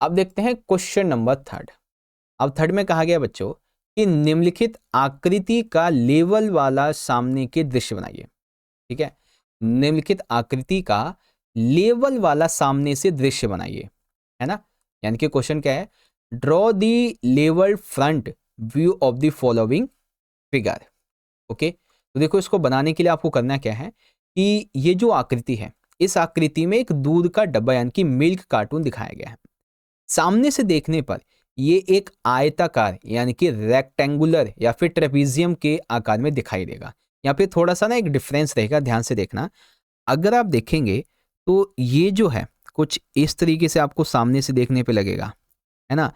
अब देखते हैं क्वेश्चन नंबर 3। अब 3 में कहा गया बच्चों कि निम्नलिखित आकृति का लेवल वाला सामने के दृश्य बनाइए, ठीक है। निम्नलिखित आकृति का लेवल वाला सामने से दृश्य बनाइए, है ना। यानी कि क्वेश्चन क्या है, draw the level front view of the following figure. Okay, तो देखो इसको बनाने के लिए आपको करना क्या है कि ये जो आकृति है, इस आकृति में एक दूध का डब्बा यानी कि मिल्क कार्टून दिखाया गया है। सामने से देखने पर ये एक आयताकार यानी कि रेक्टेंगुलर या फिर ट्रेपीजियम के आकार में दिखाई देगा। यहाँ पे थोड़ा सा ना एक डिफरेंस रहेगा, ध्यान से देखना। अगर आप देखेंगे तो ये जो है कुछ इस तरीके से आपको सामने से देखने पे लगेगा, है ना।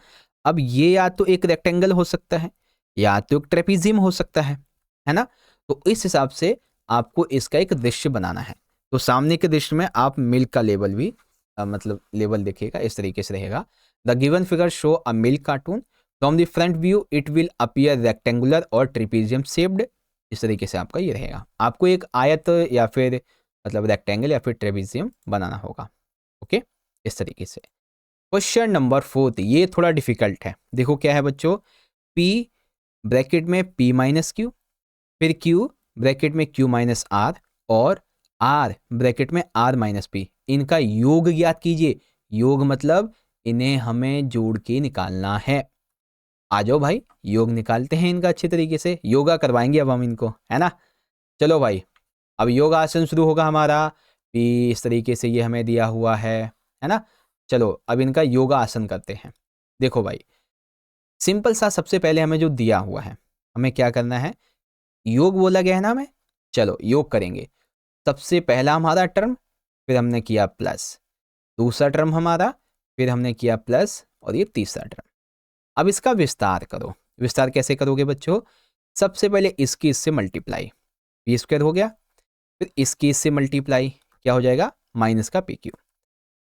अब ये या तो एक रेक्टेंगल हो सकता है या तो एक ट्रेपीजियम हो सकता है ना। तो इस हिसाब से आपको इसका एक दृश्य बनाना है। तो सामने के दृश्य में आप मिल्क का लेबल भी मतलब लेबल देखिएगा, इस तरीके से रहेगा। The given figure show a milk cartoon from the front view it will appear rectangular और ट्रिपीजियम शेप्ड। इस तरीके से आपका ये रहेगा। आपको एक आयत या फिर मतलब रेक्टेंगल या फिर ट्रेपीजियम बनाना होगा। ओके, इस तरीके से। क्वेश्चन नंबर 4, ये थोड़ा डिफिकल्ट है। देखो क्या है बच्चों, P ब्रैकेट में P माइनस Q, फिर Q ब्रैकेट में Q माइनस R और R ब्रैकेट में R माइनस P, इनका योग ज्ञात कीजिए। योग मतलब इन्हें हमें जोड़ के निकालना है। आ जाओ भाई, योग निकालते हैं इनका अच्छे तरीके से, योगा करवाएंगे अब हम इनको, है ना। चलो भाई, अब योगासन शुरू होगा हमारा। P इस तरीके से ये हमें दिया हुआ है ना। चलो अब इनका योगा आसन करते हैं। देखो भाई, सिंपल सा सबसे पहले हमें जो दिया हुआ है, हमें क्या करना है, योग बोला गया है ना हमें। चलो योग करेंगे। सबसे पहला हमारा टर्म, फिर हमने किया प्लस, दूसरा टर्म हमारा, फिर हमने किया प्लस, और ये तीसरा टर्म। अब इसका विस्तार करो। विस्तार कैसे करोगे बच्चों, सबसे पहले इसकी इससे मल्टीप्लाई, पी स्क्वायर हो गया। फिर इसकी इससे मल्टीप्लाई, क्या हो जाएगा, माइनस का पी क्यू।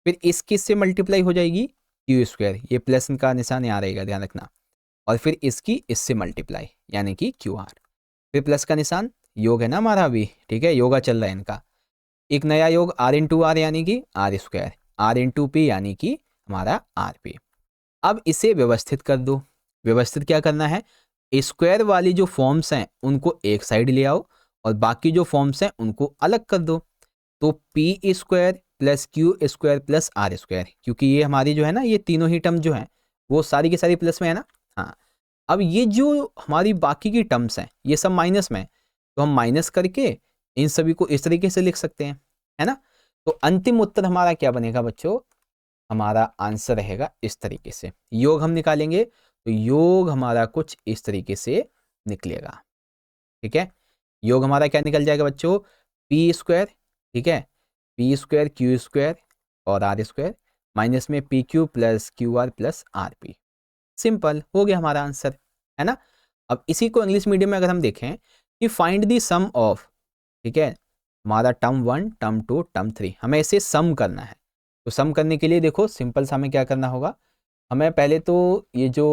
फिर इसकी इससे मल्टीप्लाई हो जाएगी क्यू स्क्वायर, ये प्लस का निशान यहाँ रहेगा, ध्यान रखना। और फिर इसकी इससे मल्टीप्लाई यानी कि क्यू आर, फिर प्लस का निशान। योग है ना हमारा अभी, ठीक है, योगा चल रहा है इनका। एक नया योग आर इंटू आर यानी कि R square, R into P यानी कि हमारा आर पी। अब इसे व्यवस्थित कर दो। व्यवस्थित क्या करना है, स्क्वायर वाली जो फॉर्म्स हैं उनको एक साइड ले आओ और बाकी जो फॉर्म्स हैं उनको अलग कर दो। तो P square plus Q square plus R square, क्योंकि ये हमारी जो है ना, ये तीनों ही टर्म जो हैं वो सारी की सारी प्लस में है ना। हाँ, अब ये जो हमारी बाकी की टर्म्स हैं ये सब माइनस में, तो हम माइनस करके इन सभी को इस तरीके से लिख सकते हैं, है ना। तो अंतिम उत्तर हमारा क्या बनेगा बच्चों, हमारा आंसर रहेगा इस तरीके से। योग हम निकालेंगे तो योग हमारा कुछ इस तरीके से निकलेगा, ठीक है। योग हमारा क्या निकल जाएगा बच्चों, पी स्क्वायर, ठीक है, पी स्क्वायर क्यू स्क्वायर और आर स्क्वायर माइनस में P Q plus Q R plus R P. Simple हो गया हमारा आंसर, है ना। अब इसी को इंग्लिश मीडियम में अगर हम देखें कि फाइंड दी सम ऑफ, ठीक है, हमारा टर्म 1 टर्म 2 टर्म 3, हमें इसे सम करना है। तो सम करने के लिए देखो सिंपल सा हमें क्या करना होगा, हमें पहले तो ये जो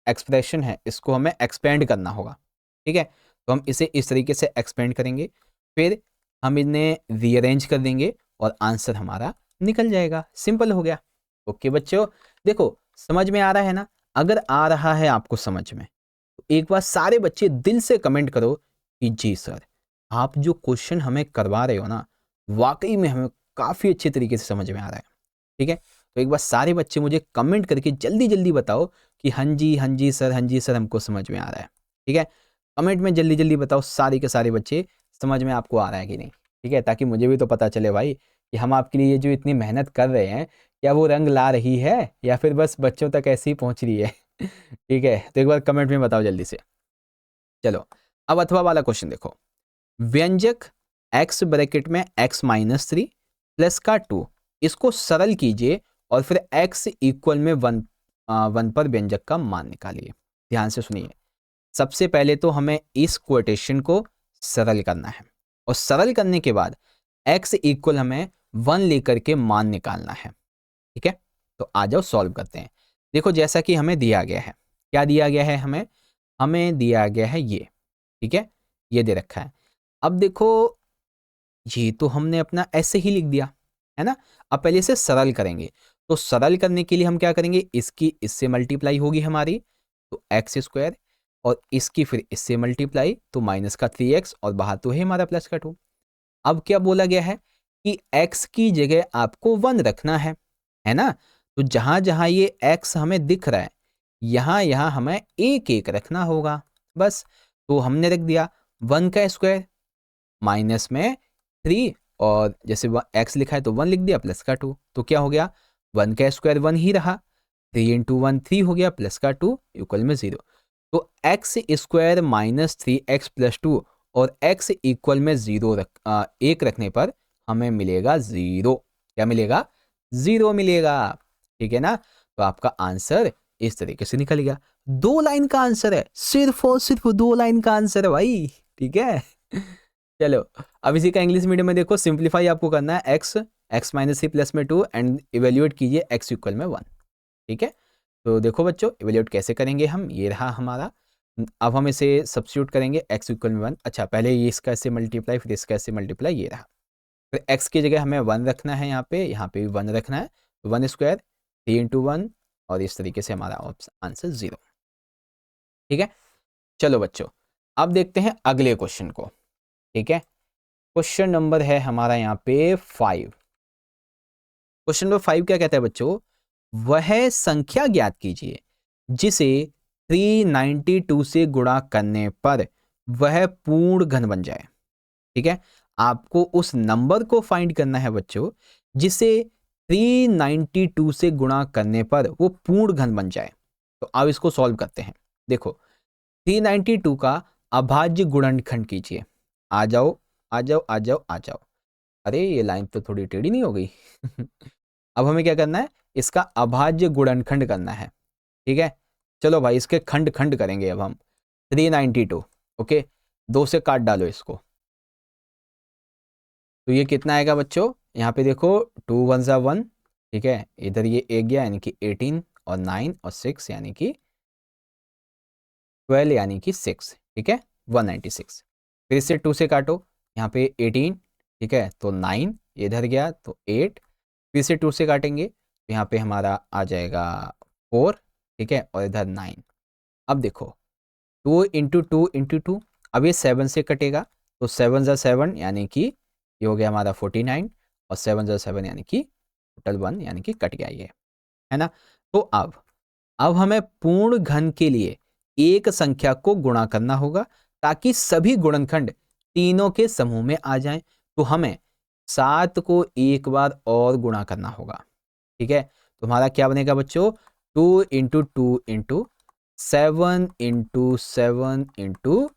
एक्सप्रेशन है इसको हमें एक्सपेंड करना होगा, ठीक है। तो हम इसे इस तरीके से एक्सपेंड करेंगे, फिर हम इन्हें रीअरेंज कर देंगे और आंसर हमारा निकल जाएगा। सिंपल हो गया। ओके बच्चों, देखो समझ में आ रहा है ना। अगर आ रहा है आपको समझ में तो एक बार सारे बच्चे दिल से कमेंट करो कि जी सर, आप जो क्वेश्चन हमें करवा रहे हो ना वाकई में हमें काफ़ी अच्छे तरीके से समझ में आ रहा है, ठीक है। तो एक बार सारे बच्चे मुझे कमेंट करके जल्दी जल्दी बताओ कि हाँ जी सर, हाँ जी सर, हमको समझ में आ रहा है, ठीक है। कमेंट में जल्दी जल्दी बताओ सारे के सारे बच्चे समझ में आपको आ रहा है कि नहीं, ठीक है, ताकि मुझे भी तो पता चले भाई कि हम आपके लिए जो इतनी मेहनत कर रहे हैं क्या वो रंग ला रही है या फिर बस बच्चों तक ऐसे ही पहुंच रही है। ठीक है, तो एक बार कमेंट में बताओ जल्दी से। चलो अब अथवा वाला क्वेश्चन देखो, व्यंजक x ब्रैकेट में x माइनस 3 प्लस का 2, इसको सरल कीजिए और फिर x इक्वल में 1 पर व्यंजक का मान निकालिए। ध्यान से सुनिए, सबसे पहले तो हमें इस क्वोटेशन को सरल करना है और सरल करने के बाद x इक्वल हमें 1 लेकर के मान निकालना है, ठीक है। तो आ जाओ सॉल्व करते हैं। देखो जैसा कि हमें दिया गया है, क्या दिया गया है, हमें दिया गया है ये, ठीक है, ये दे रखा है। अब देखो ये तो हमने अपना ऐसे ही लिख दिया, है ना। अब पहले इसे सरल करेंगे, तो सरल करने के लिए हम क्या करेंगे, इसकी इससे मल्टीप्लाई होगी हमारी तो एक्स स्क्वायर, और इसकी फिर इससे मल्टीप्लाई तो माइनस का 3x, और बाहर तो है हमारा प्लस का 2। अब क्या बोला गया है कि x की जगह आपको 1 रखना है ना। तो जहां जहां ये x हमें दिख रहा है यहाँ यहाँ हमें एक एक रखना होगा बस। तो हमने रख दिया 1 का स्क्वायर माइनस में 3, और जैसे x लिखा है तो 1 लिख दिया प्लस का 2, तो क्या हो गया 1 का स्क्वायर 1 ही रहा, 3 इंटू 1 3 हो गया, प्लस का 2 इक्वल में 0। तो x square minus 3x plus 2 और x इक्वल में 0 एक रखने पर हमें मिलेगा 0। क्या मिलेगा 0 मिलेगा, ठीक है ना। तो आपका आंसर इस तरीके से निकल गया। 2 लाइन का आंसर है, सिर्फ और सिर्फ 2 लाइन का आंसर है भाई, ठीक है। चलो अब इसी का इंग्लिश मीडियम में देखो, सिंप्लीफाई आपको करना है x माइनस 3 प्लस में 2 एंड इवेल्युएट कीजिए x इक्वल में 1, ठीक है। तो देखो बच्चों इवेल्युएट कैसे करेंगे हम, ये रहा हमारा। अब हम इसे सब्स्टिट्यूट करेंगे x इक्वल में 1। अच्छा पहले ये इसका ऐसे मल्टीप्लाई फिर इसका ऐसे मल्टीप्लाई, ये रहा। फिर x की जगह हमें 1 रखना है, यहाँ पे भी 1 रखना है, 1 स्क्वायर 3 इंटू 1 और इस तरीके से हमारा आंसर 0, ठीक है। चलो बच्चों अब देखते हैं अगले क्वेश्चन को, ठीक है। क्वेश्चन नंबर है हमारा यहाँ पे 5। क्वेश्चन नंबर 5 क्या कहता है बच्चों, वह संख्या ज्ञात कीजिए जिसे 392 से गुणा करने पर वह पूर्ण घन बन जाए, ठीक है। आपको उस नंबर को फाइंड करना है बच्चों जिसे 392 से गुणा करने पर वो पूर्ण घन बन जाए। तो अब इसको सॉल्व करते हैं। देखो 392 का अभाज्य गुणनखंड कीजिए। आ जाओ आ जाओ आ जाओ आ जाओ। अरे ये लाइन तो थोड़ी टेढ़ी नहीं हो गई। अब हमें क्या करना है, इसका अभाज्य गुणनखंड करना है, ठीक है। चलो भाई इसके खंड खंड करेंगे अब हम। 392, ओके 2 से काट डालो इसको, तो ये कितना आएगा बच्चों, यहाँ पे देखो 2 1 ज़ा 1, ठीक है। इधर ये 1 गया यानी कि 18 और 9 और 6 यानी कि 12 यानी कि 6, ठीक है 196। फिर इससे 2 से काटो, यहाँ पे 18, ठीक है तो 9 इधर गया तो 8, फिर से 2 से काटेंगे तो यहाँ पे हमारा आ जाएगा 4, ठीक है और इधर 9। अब देखो 2 इंटू 2 इंटू 2, अब ये 7 से कटेगा तो 7 ज़ा 7 यानी कि ये हो गया हमारा 49 और 7 ज़ा 7 यानी कि टोटल 1 यानी कि कट गया ये, है ना। तो अब हमें पूर्ण घन के लिए एक संख्या को गुणा करना होगा ताकि सभी गुणनखंड तीनों के समूह में आ जाएं। तो हमें 7 को एक बार और गुणा करना होगा, ठीक है। तो हमारा क्या बनेगा बच्चों, 2 इंटू 2 इंटू 7 इंटू 7 इंटू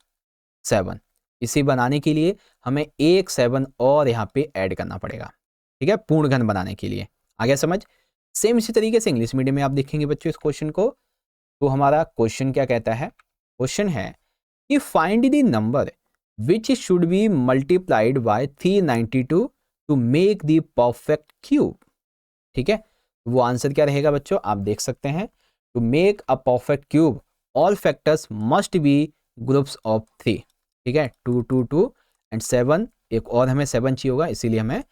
7। इसे बनाने के लिए हमें एक 7 और यहाँ पे ऐड करना पड़ेगा, ठीक है, पूर्ण घन बनाने के लिए। आ गया समझ। सेम इसी तरीके से इंग्लिश मीडियम में आप देखेंगे बच्चों इस क्वेश्चन को। तो हमारा क्वेश्चन क्या कहता है, क्वेश्चन है कि find the number which should be multiplied by 392 to make the perfect cube, ठीक है। वो आंसर क्या रहेगा बच्चों, आप देख सकते हैं। To make a perfect cube all factors must be groups of 3, ठीक है 2 2 2 एंड 7, एक और हमें 7 चाहिए होगा, इसीलिए हमें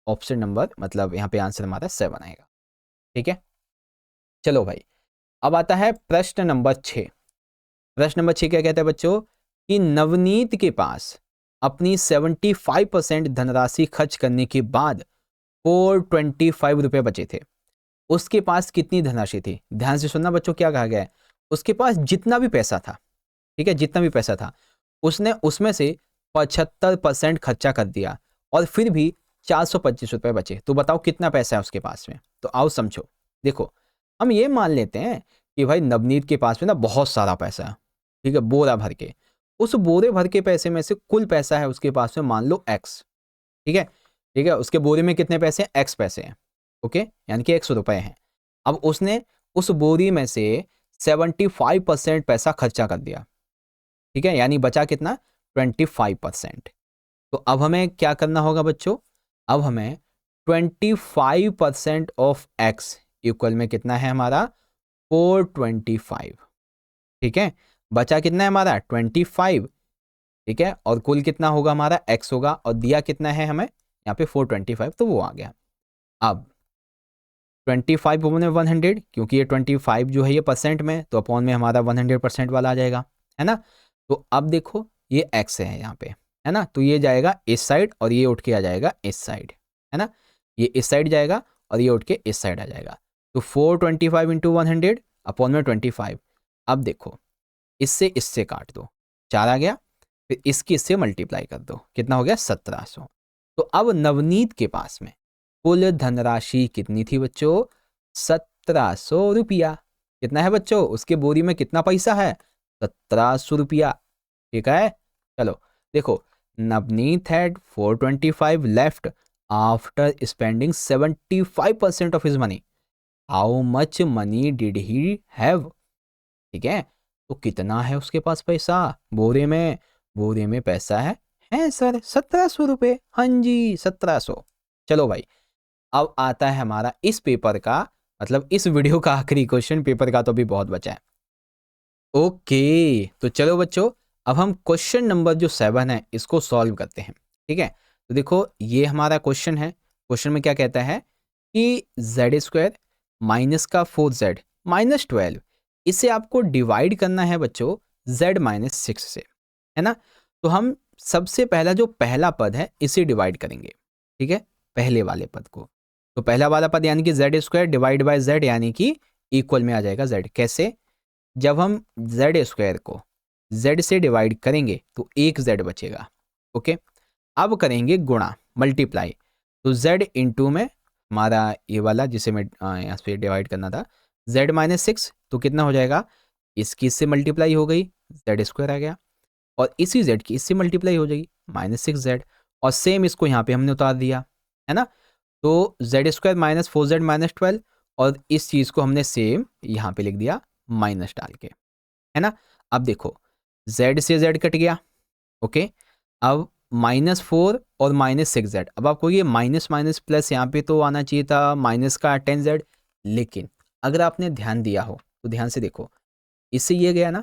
ऑप्शन नंबर मतलब यहाँ पे आंसर हमारा 7 आएगा, ठीक है। चलो भाई अब आता है प्रश्न नंबर 6। प्रश्न नंबर 6 क्या कहता है बच्चों कि नवनीत के पास अपनी 75% धनराशि खर्च करने के बाद 425 रुपए बचे थे। उसके पास कितनी धनराशि थी, ध्यान से सुनना बच्चों क्या कहा गया है। उसके पास जितना भी पैसा था, ठीक है जितना भी पैसा था उसने उसमें से 75% खर्चा कर दिया और फिर भी 425 रुपए बचे। तो बताओ कितना पैसा है उसके पास में। तो आओ समझो, देखो हम ये मान लेते हैं कि भाई नवनीत के पास में ना बहुत सारा पैसा है, ठीक है बोरा भर के। उस बोरे भर के पैसे में से कुल पैसा है उसके पास में मान लो x, ठीक है उसके बोरे में कितने पैसे हैं, x पैसे हैं, ओके यानी कि 100 रुपए हैं। अब उसने उस बोरी में से 75% पैसा खर्चा कर दिया, ठीक है यानी बचा कितना 25%। तो अब हमें क्या करना होगा बच्चों, अब हमें 25% ऑफ x इक्वल में कितना है हमारा 425, ठीक है बचा कितना है हमारा 25, ठीक है और कुल कितना होगा हमारा x होगा और दिया कितना है हमें यहाँ पे 425, तो वो आ गया। अब 25 अपॉन 100, क्योंकि ये 25 जो है ये परसेंट में, तो अपॉन में हमारा 100% वाला आ जाएगा, है ना। तो अब देखो ये x है यहाँ पे, है ना, तो ये जाएगा इस साइड और ये उठ के आ जाएगा इस साइड, है ना, ये इस साइड जाएगा और ये उठ के इस साइड आ जाएगा। तो 425 इंटू 100 अपॉन में 25। अब देखो इससे इससे काट दो, 4 आ गया, फिर इसकी इससे मल्टीप्लाई कर दो, कितना हो गया 1700। तो अब नवनीत के पास में कुल धनराशि कितनी थी बच्चों, 1700 रुपया। कितना है बच्चों, उसके बोरी में कितना पैसा है, 1700 रुपया। ठीक है, चलो देखो, Navneet had 425 left after spending 75% of his money. How much money did he have. ठीक है, तो कितना है उसके पास पैसा बोरे में, बोरे में पैसा है सर 1700 रुपये। हाँ जी 1700। चलो भाई, अब आता है हमारा इस पेपर का, मतलब इस वीडियो का आखिरी क्वेश्चन, पेपर का तो अभी बहुत बचा है। ओके, तो चलो बच्चों, अब हम क्वेश्चन नंबर जो 7 है इसको सॉल्व करते हैं। ठीक है, तो देखो ये हमारा क्वेश्चन है। क्वेश्चन में क्या कहता है कि z² माइनस का 4z माइनस 12, इसे आपको डिवाइड करना है बच्चों z-6 से, है ना। तो हम सबसे पहला जो पहला पद है इसे डिवाइड करेंगे। ठीक है, पहले वाले पद को, तो पहला वाला पद यानी कि z² डिवाइड बाय z यानी कि इक्वल में आ जाएगा z। कैसे, जब हम z² को z से डिवाइड करेंगे तो एक z बचेगा। ओके, अब करेंगे गुणा, मल्टीप्लाई, तो z इंटू में हमारा ये वाला जिसे मैं यहाँ पे डिवाइड करना था z-6, तो कितना हो जाएगा, इसकी इससे मल्टीप्लाई हो गई z² आ गया, और इसी z की इससे मल्टीप्लाई हो जाएगी -6z, और सेम इसको यहाँ पे हमने उतार दिया, है ना। तो z² माइनस 4z माइनस 12, और इस चीज़ को हमने सेम यहाँ पे लिख दिया माइनस डाल के, है ना। अब देखो z से z कट गया। ओके, अब -4 और -6z, अब आपको ये माइनस माइनस प्लस यहाँ पे तो आना चाहिए था माइनस का 10z, लेकिन अगर आपने ध्यान दिया हो तो ध्यान से देखो, इससे ये गया ना,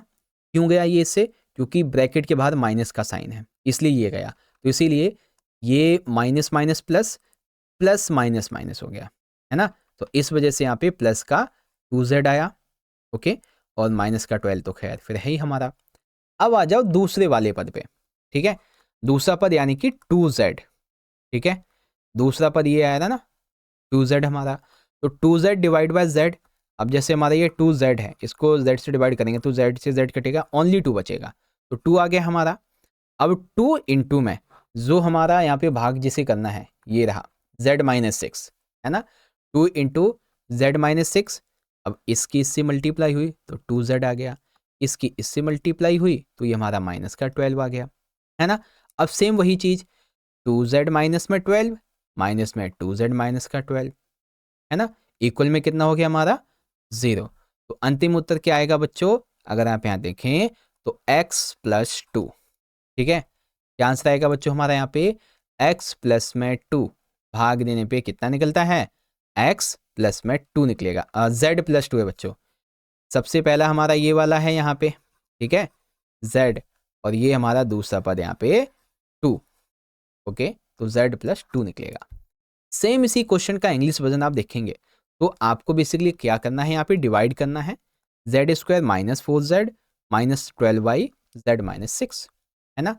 क्यों गया ये इससे, क्योंकि ब्रैकेट के बाद माइनस का साइन है इसलिए ये गया, तो इसीलिए ये minus minus plus, plus minus minus हो गया, है ना। तो इस वजह से यहाँ पे प्लस का 2z आया। ओके, और माइनस का 12 तो खैर फिर है ही हमारा। अब आ जाओ दूसरे वाले पद पे। ठीक है, दूसरा पद यानी कि 2z। ठीक है, दूसरा पद ये आया था ना 2z हमारा, तो 2z डिवाइड बाय z। अब जैसे हमारा ये 2z है, इसको z से डिवाइड करेंगे तो z से z कटेगा, ओनली 2 बचेगा, तो 2 आ गया हमारा। अब 2 इंटू में जो हमारा यहाँ पे भाग जिसे करना है ये रहा z-6, है ना, 2 इंटू z-6। अब इसकी इससे मल्टीप्लाई हुई तो 2z आ गया, इसकी इससे मल्टीप्लाई हुई तो ये हमारा माइनस का 12 आ गया, है ना। अब सेम वही चीज़, 2z माइनस में 12 माइनस में 2z माइनस का 12, है ना, इक्वल में कितना हो गया हमारा 0। तो अंतिम उत्तर क्या आएगा बच्चों, अगर आप यहाँ देखें तो x+2। ठीक है, क्या आंसर आएगा बच्चों हमारा यहाँ पे, x प्लस में 2 भाग देने पे कितना निकलता है, x प्लस में 2 निकलेगा, z+2 है बच्चों। सबसे पहला हमारा ये वाला है यहाँ पे, ठीक है z, और ये हमारा दूसरा पद यहाँ पे 2। ओके, तो z+2 निकलेगा। सेम इसी क्वेश्चन का इंग्लिश वर्जन आप देखेंगे तो आपको बेसिकली क्या करना है, यहाँ पे डिवाइड करना है z² minus 4z minus 12y(z-6), है ना।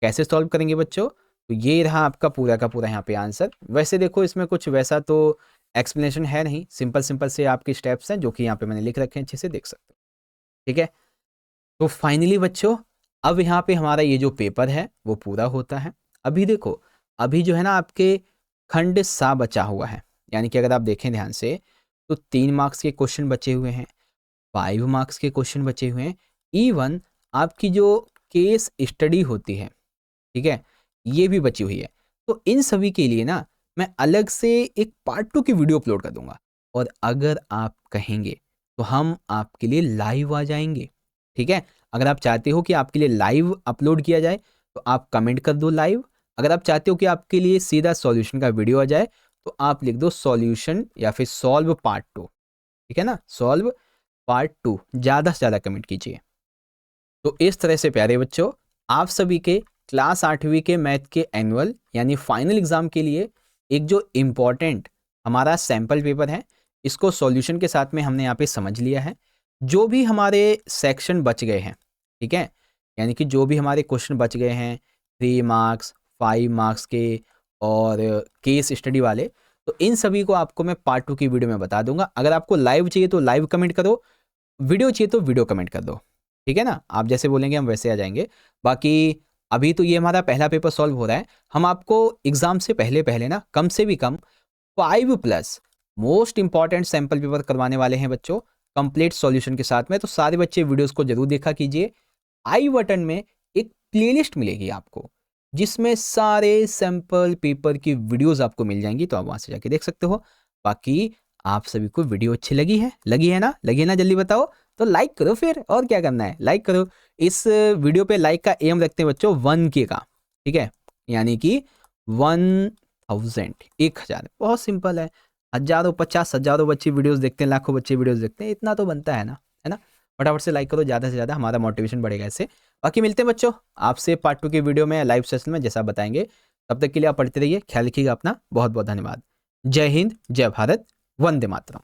कैसे सॉल्व करेंगे बच्चों, तो ये रहा आपका पूरा का पूरा यहाँ पे आंसर। वैसे देखो इसमें कुछ वैसा तो एक्सप्लेनेशन है नहीं, सिंपल सिंपल से आपके स्टेप्स हैं जो कि यहाँ पे मैंने लिख रखे हैं, अच्छे से देख सकते हो। ठीक है, तो फाइनली बच्चों अब यहाँ पे हमारा ये जो पेपर है वो पूरा होता है। अभी देखो, अभी जो है ना आपके खंड सा बचा हुआ है, यानी कि अगर आप देखें ध्यान से तो 3 मार्क्स के क्वेश्चन बचे हुए हैं, 5 मार्क्स के क्वेश्चन बचे हुए हैं, इवन आपकी जो केस स्टडी होती है, ठीक है, ये भी बची हुई है। तो इन सभी के लिए ना मैं अलग से एक पार्ट 2 की वीडियो अपलोड कर दूंगा, और अगर आप कहेंगे तो हम आपके लिए लाइव आ जाएंगे। ठीक है, अगर आप चाहते हो कि आपके लिए लाइव अपलोड किया जाए तो आप कमेंट कर दो लाइव। अगर आप चाहते हो कि आपके लिए सीधा सॉल्यूशन का वीडियो आ जाए तो आप लिख दो सॉल्यूशन या फिर सॉल्व पार्ट 2। ठीक है ना, सॉल्व पार्ट 2 ज़्यादा से ज़्यादा कमेंट कीजिए। तो इस तरह से प्यारे बच्चों, आप सभी के क्लास 8वीं के मैथ के एनुअल यानी फाइनल एग्जाम के लिए एक जो इम्पॉर्टेंट हमारा सैम्पल पेपर है, इसको सॉल्यूशन के साथ में हमने यहाँ पे समझ लिया है। जो भी हमारे सेक्शन बच गए हैं, ठीक है, यानी कि जो भी हमारे क्वेश्चन बच गए हैं 3 मार्क्स 5 मार्क्स के और केस स्टडी वाले, तो इन सभी को आपको मैं पार्ट 2 की वीडियो में बता दूंगा। अगर आपको लाइव चाहिए तो लाइव कमेंट करो, वीडियो चाहिए तो वीडियो कमेंट कर दो, ठीक है ना। आप जैसे बोलेंगे हम वैसे आ जाएंगे। बाकी अभी तो ये हमारा पहला पेपर सॉल्व हो रहा है, हम आपको एग्जाम से पहले पहले ना कम से भी कम 5+ मोस्ट इंपॉर्टेंट सैंपल पेपर करवाने वाले हैं बच्चों, कंप्लीट सॉल्यूशन के साथ में। तो सारे बच्चे वीडियोस को जरूर देखा कीजिए। आई बटन में एक प्लेलिस्ट मिलेगी आपको, जिसमें सारे सैंपल पेपर की वीडियोस आपको मिल जाएंगी, तो आप वहां से जाके देख सकते हो। बाकी आप सभी को वीडियो अच्छी लगी है ना, लगी है ना, जल्दी बताओ। तो लाइक करो फिर, और क्या करना है, लाइक करो। इस वीडियो पे लाइक का एम रखते हैं बच्चों 1K का, ठीक है, यानी कि 1000, 1000, बहुत सिंपल है। हजारों 50,000 बच्चे वीडियोस देखते हैं, लाखों बच्चे वीडियोस देखते हैं, इतना तो बनता है ना। फटाफट से लाइक करो ज़्यादा से ज़्यादा, हमारा मोटिवेशन बढ़ेगा इससे। बाकी मिलते हैं बच्चों आपसे पार्ट 2 की वीडियो में, लाइव सेशन में, जैसा बताएंगे। तब तक के लिए आप पढ़ते रहिए, ख्याल रखिएगा अपना। बहुत बहुत धन्यवाद। जय हिंद, जय भारत, वंदे मातरम।